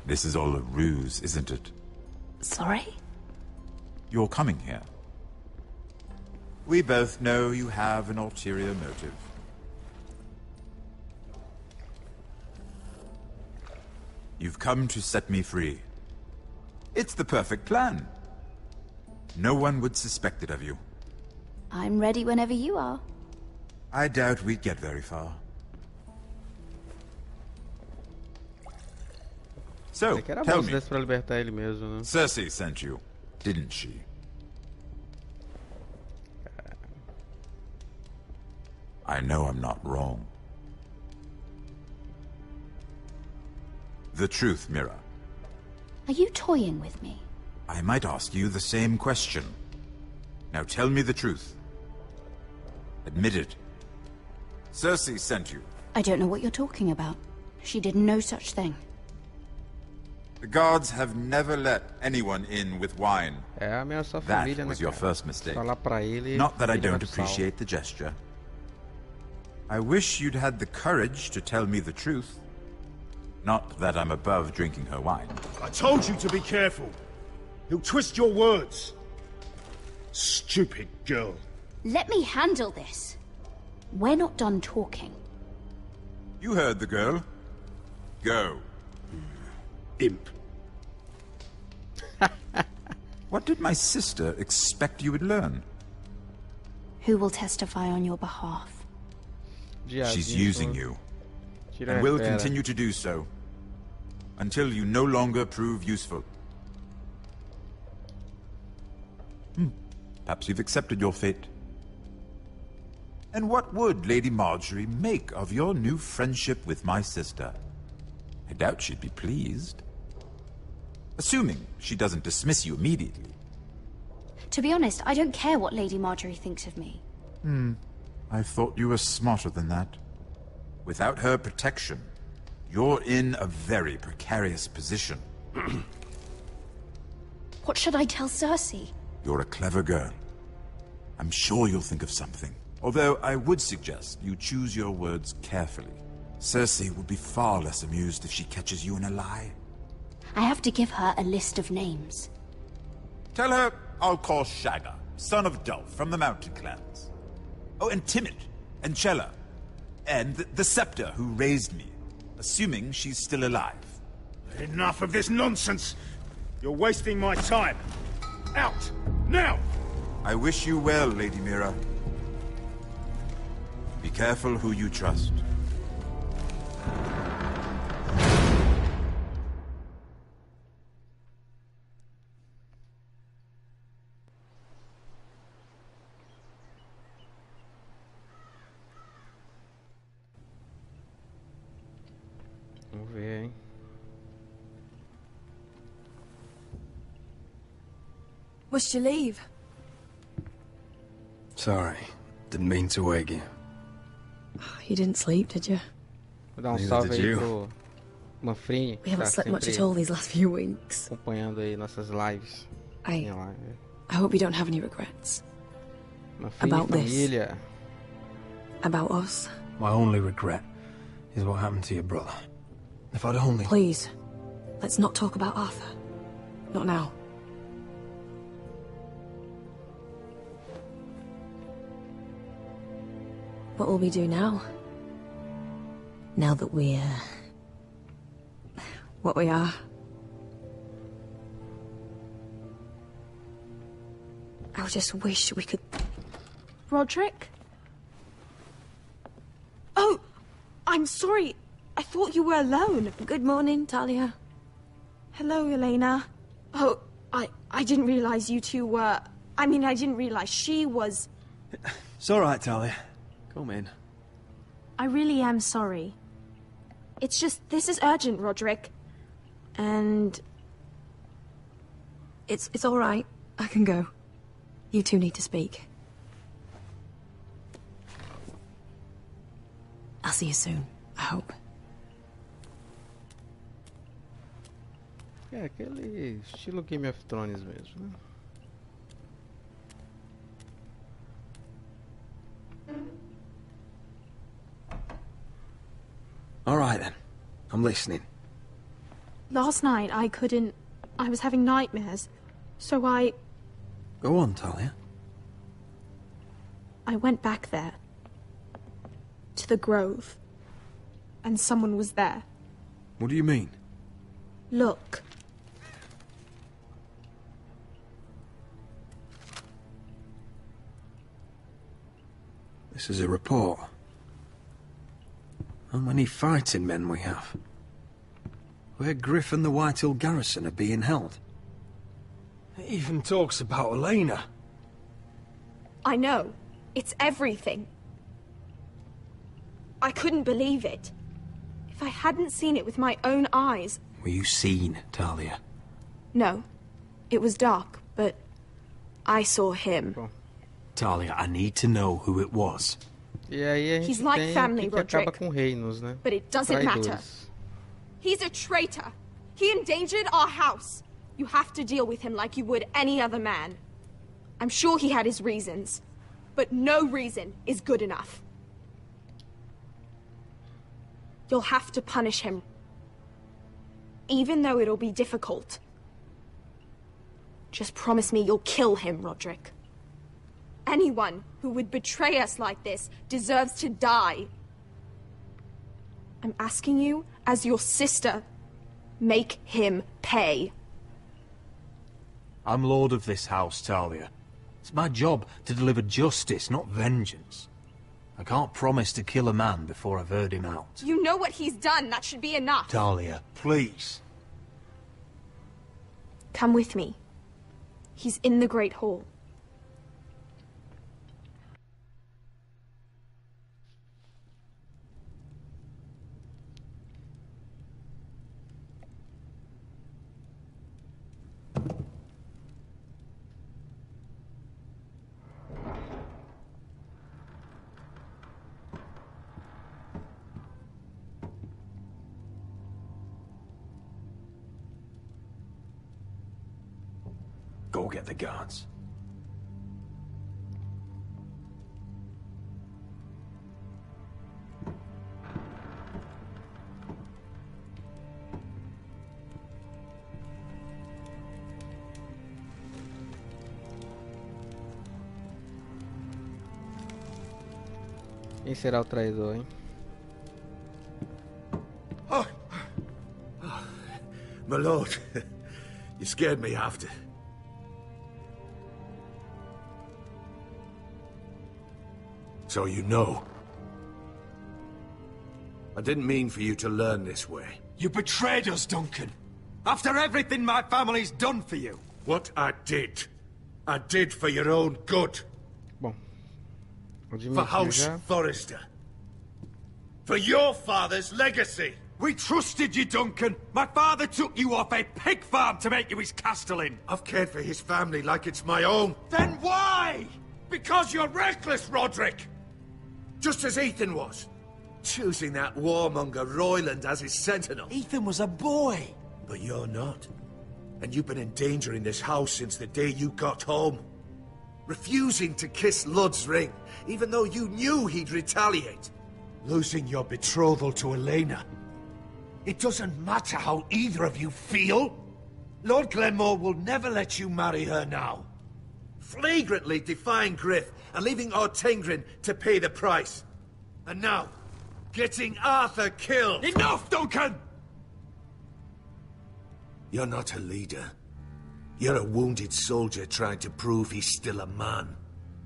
S20: This is all a ruse, isn't it?
S8: Sorry?
S20: You're coming here. We both know you have an ulterior motive. You've come to set me free. It's the perfect plan. No one would suspect it of you.
S5: I'm ready whenever you are.
S20: I doubt we'd get very far. So, tell me,
S1: pra libertar ele mesmo, né?
S20: Cersei sent you, didn't she? I know I'm not wrong. The truth, Mira.
S5: Are you toying with me?
S20: I might ask you the same question. Now tell me the truth. Admit it. Cersei sent you.
S5: I don't know what you're talking about. She did no such thing.
S20: The guards have never let anyone in with wine. That was your first mistake. Not that I don't appreciate the gesture. I wish you'd had the courage to tell me the truth. Not that I'm above drinking her wine.
S4: I told you to be careful. He'll twist your words. Stupid girl.
S5: Let me handle this. We're not done talking.
S20: You heard the girl. Go.
S4: Imp.
S20: What did my sister expect you would learn?
S5: Who will testify on your behalf?
S20: She's using you. And will continue to do so. Until you no longer prove useful. Perhaps you've accepted your fate. And what would Lady Marjorie make of your new friendship with my sister? I doubt she'd be pleased. Assuming she doesn't dismiss you immediately.
S5: To be honest, I don't care what Lady Marjorie thinks of me.
S20: I thought you were smarter than that. Without her protection, you're in a very precarious position.
S5: What should I tell Cersei?
S20: You're a clever girl. I'm sure you'll think of something. Although I would suggest you choose your words carefully. Cersei would be far less amused if she catches you in a lie.
S5: I have to give her a list of names.
S20: Tell her I'll call Shagga, son of Dolph from the Mountain Clans. Oh, and Timid, and Chella, and the Scepter who raised me, assuming she's still alive.
S4: Enough of this nonsense! You're wasting my time. Out! Now!
S20: I wish you well, Lady Mira. Be careful who you trust.
S1: Vamos ver, hein?
S2: Must you leave?
S21: Sorry, didn't mean to wake you.
S2: You didn't sleep, did you?
S1: Vou dar salve aí pro Manfrini.
S2: We haven't slept much at all these last few weeks.
S1: Acompanhando aí nossas lives.
S2: I hope you don't have any regrets. About
S1: família.
S2: This. About us.
S7: My only regret is what happened to your brother. If I'd only...
S2: Please, let's not talk about Arthur. Not now. What will we do now? Now that we're... what we are. I just wish we could...
S22: Roderick? Oh! I'm sorry. I thought you were alone.
S2: Good morning, Talia.
S22: Hello, Elena. Oh, I didn't realize you two were... I mean, I didn't realize she was...
S21: It's all right, Talia. Come in.
S22: I really am sorry. It's just, this is urgent, Roderick. And...
S2: It's all right. I can go. You two need to speak. I'll see you soon, I hope.
S1: É aquele estilo Game of Thrones mesmo, né?
S13: All right then. I'm listening.
S22: Last night, I was having nightmares. So
S13: Go on, Talia.
S22: I went back there. To the grove. And someone was there.
S13: What do you mean?
S22: Look.
S13: This is a report. How many fighting men we have? Where Griff and the Whitehill garrison are being held.
S7: It even talks about Elena.
S22: I know. It's everything. I couldn't believe it. If I hadn't seen it with my own eyes...
S13: Were you seen, Talia?
S22: No. It was dark, but I saw him.
S13: Talia, I need to know who it was.
S1: E aí a gente
S22: He's like
S1: tem
S22: family,
S1: que acaba
S22: Roderick.
S1: com reinos, né?
S22: But it doesn't matter.
S1: Traidores.
S22: He's a traitor. He endangered our house. You have to deal with him like you would any other man. I'm sure he had his reasons, but no reason is good enough. You'll have to punish him, even though it'll be difficult. Just promise me you'll kill him, Roderick. Anyone who would betray us like this deserves to die. I'm asking you, as your sister, make him pay.
S7: I'm lord of this house, Talia. It's my job to deliver justice, not vengeance. I can't promise to kill a man before I've heard him out.
S22: You know what he's done. That should be enough.
S7: Talia, please.
S22: Come with me. He's in the Great Hall.
S13: Go get the guards.
S1: Quem será o traidor, hein?
S3: My lord, you scared me after. So you know. I didn't mean for you to learn this way.
S18: You betrayed us, Duncan. After everything my family's done for you.
S3: What I did for your own good.
S1: Bom.
S3: For House Forrester. For your father's legacy.
S18: We trusted you, Duncan. My father took you off a pig farm to make you his castellan.
S3: I've cared for his family like it's my own.
S18: Then why?
S3: Because you're reckless, Roderick! Just as Ethan was. Choosing that warmonger Royland as his sentinel.
S18: Ethan was a boy.
S3: But you're not. And you've been endangering this house since the day you got home. Refusing to kiss Lud's ring, even though you knew he'd retaliate. Losing your betrothal to Elena. It doesn't matter how either of you feel. Lord Glenmore will never let you marry her now. Flagrantly defying Griff and leaving Ortengrin to pay the price. And now, getting Arthur killed.
S18: Enough, Duncan!
S3: You're not a leader. You're a wounded soldier trying to prove he's still a man.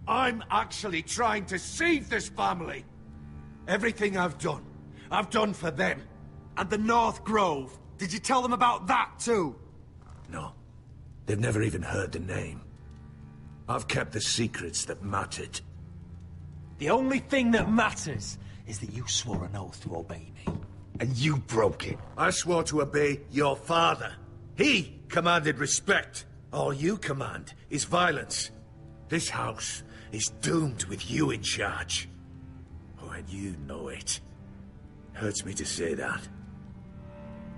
S3: I'm actually trying to save this family. Everything I've done for them.
S18: And the North Grove. Did you tell them about that too?
S3: No. They've never even heard the name. I've kept the secrets that mattered.
S7: The only thing that matters is that you swore an oath to obey me.
S3: And you broke it. I swore to obey your father. He commanded respect. All you command is violence. This house is doomed with you in charge. Oh, and you know it. Hurts me to say that.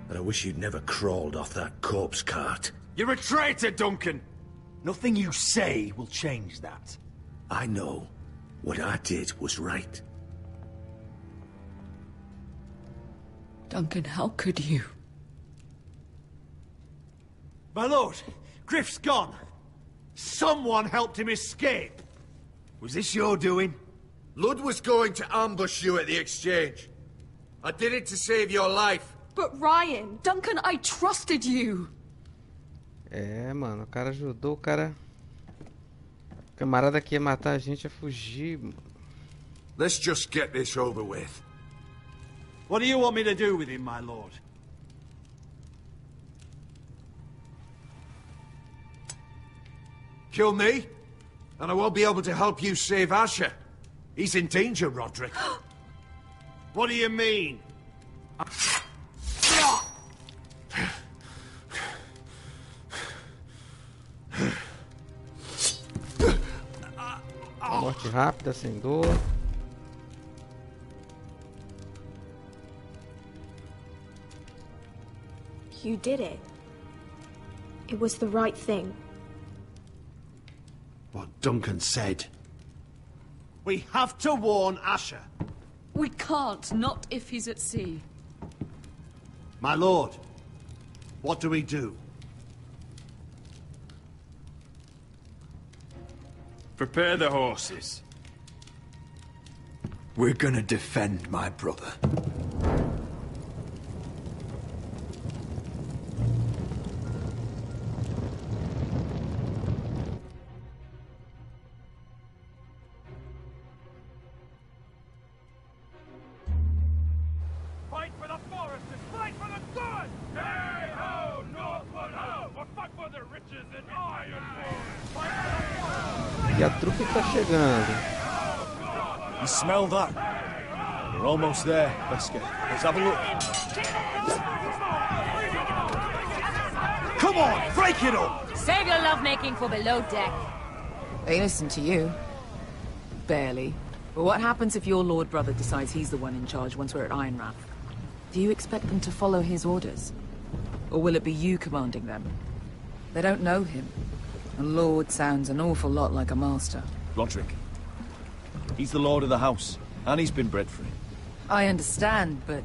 S3: But I wish you'd never crawled off that corpse cart.
S15: You're a traitor, Duncan! Nothing you say will change that.
S3: I know what I did was right.
S9: Duncan, how could you?
S4: My lord, Griff's gone. Someone helped him escape.
S15: Was this your doing?
S3: Lud was going to ambush you at the exchange. I did it to save your life.
S22: But Ryan...
S9: Duncan, I trusted you!
S1: É, mano, o cara ajudou o cara... O camarada que ia matar a gente a fugir, mano.
S3: Let's just get this over with.
S4: What do you want me to do with him, my lord?
S3: Kill me, and I won't be able to help you save Asher. He's in danger, Roderick.
S4: What do you mean?
S1: Morte rápida, sem dor.
S22: You did it. It was the right thing.
S15: What Duncan said.
S4: We have to warn Asher.
S9: We can't, not if he's at sea.
S4: My lord, what do we do?
S7: Prepare the horses.
S15: We're gonna defend my brother.
S4: Fight for the foresters! Fight for the good! Hey ho, Northwood ho! Or fight for the riches in Ironwood! Fight for the
S1: E a trupe tá chegando.
S15: You smell that? We're almost there, Wesker. Let's have a look.
S4: Come on, break it up!
S16: Save your lovemaking for below deck.
S9: They listen to you. Barely. But what happens if your lord brother decides he's the one in charge once we're at Ironrath? Do you expect them to follow his orders? Or will it be you commanding them? They don't know him. A lord sounds an awful lot like a master.
S15: Roderick. He's the lord of the house, and he's been bred for it.
S9: I understand, but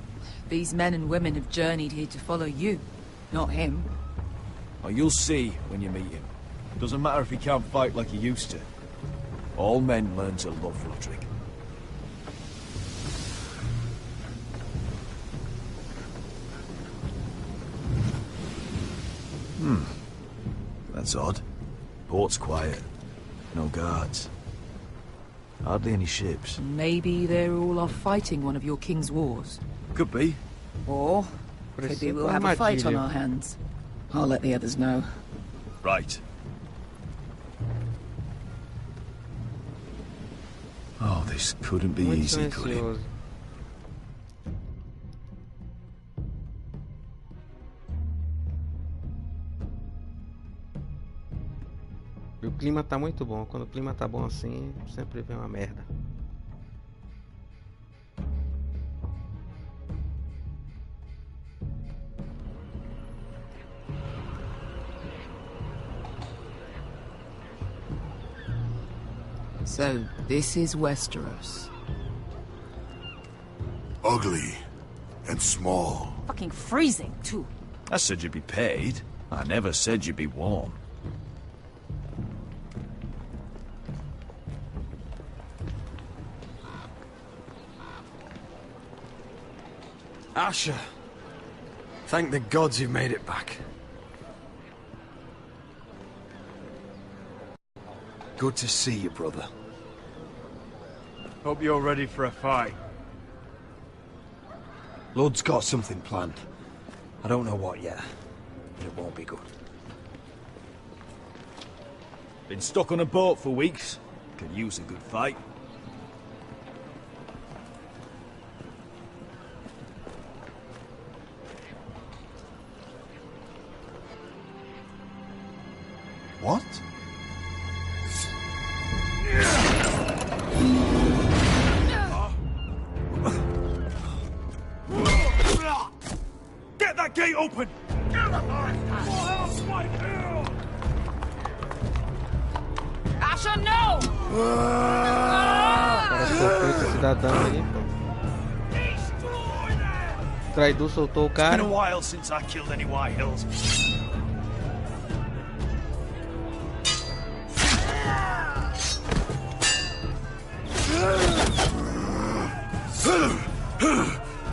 S9: these men and women have journeyed here to follow you, not him.
S15: Oh, you'll see when you meet him. Doesn't matter if he can't fight like he used to. All men learn to love Roderick. That's odd. Port's quiet. No guards. Hardly any ships.
S9: Maybe they're all off fighting one of your king's wars.
S15: Could be.
S9: Or could be we'll have a fight on our hands. I'll let the others know.
S15: Right. Oh, this couldn't be easy, could it?
S1: E o clima tá muito bom. Quando o clima tá bom assim, sempre vem uma merda.
S9: So, this is Westeros.
S10: Ugly and small.
S16: Fucking freezing, too.
S15: I said you'd be paid. I never said you'd be warm.
S13: Asher, thank the gods you've made it back.
S15: Good to see you, brother.
S7: Hope you're ready for a fight.
S13: Lord's got something planned. I don't know what yet, but it won't be good.
S15: Been stuck on a boat for weeks. Could use a good fight.
S20: What?
S4: Get that gate open!
S17: Asher, no!
S1: Cara, soltou esse cidadão aí. O traidor soltou o cara.
S4: It's been a while since I killed any White Hills.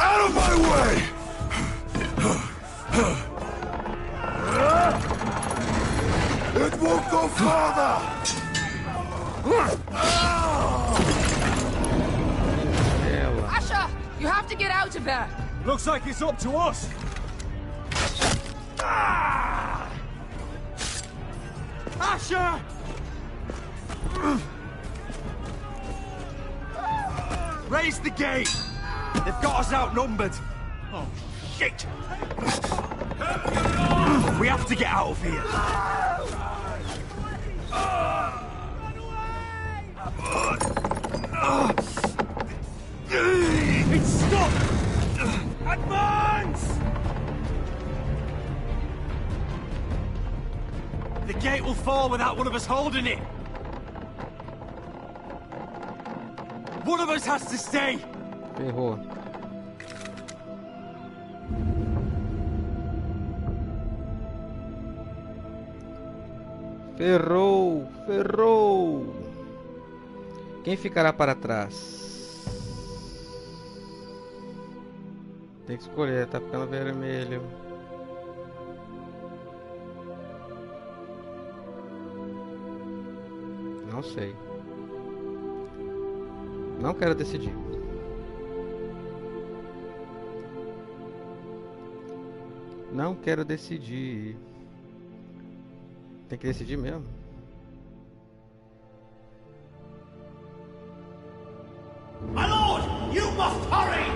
S3: Out of my way! It won't go farther!
S17: Asher, you have to get out of there.
S4: Looks like it's up to us. Asher! Raise the gate! They've got us outnumbered. Oh, shit! We have to get out of here. It's stuck! Advance! The gate will fall without one of us holding it. One of us has to stay.
S1: Ferrou. Ferrou, ferrou. Quem ficará para trás? Tem que escolher, tá ficando vermelho. Não sei. Não quero decidir. Não quero decidir. Tem que decidir mesmo.
S18: My lord, you must hurry!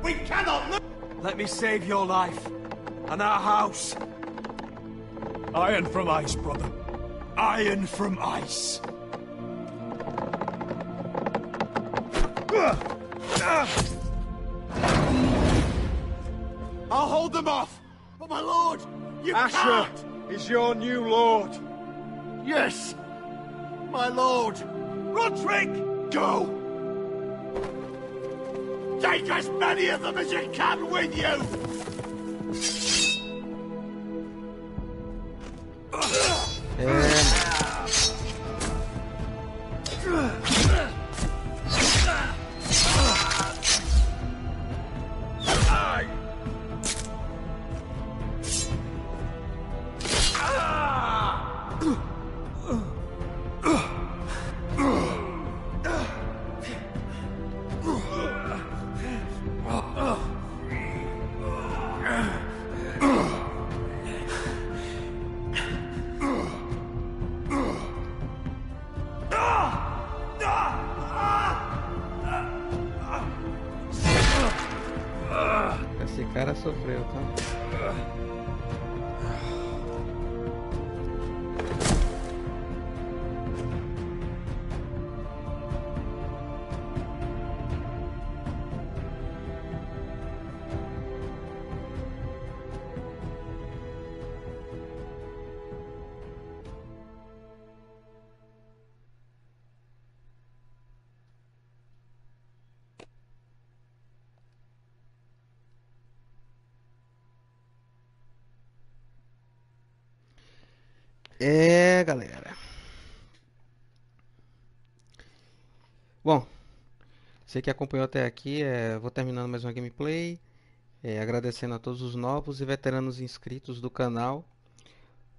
S18: We cannot lose!
S4: Let me save your life and our house. Iron from ice, brother. Iron from ice. I'll hold them off.
S18: But my lord, you
S4: Asher
S18: can't!
S4: is your new lord.
S18: Yes, my lord. Rodrigues!
S4: Go!
S18: Take as many of them as you can with you!
S1: Esse cara sofreu, tá? É, galera. Bom, você que acompanhou até aqui, vou terminando mais uma gameplay, agradecendo a todos os novos e veteranos inscritos do canal.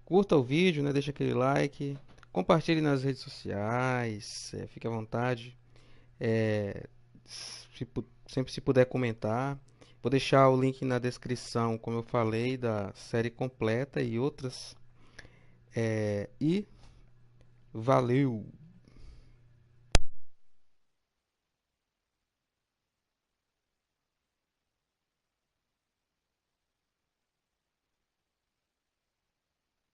S1: Curta o vídeo, né? Deixa aquele like, compartilhe nas redes sociais, fique à vontade. Sempre se puder comentar. Vou deixar o link na descrição, como eu falei, da série completa e outras. E valeu!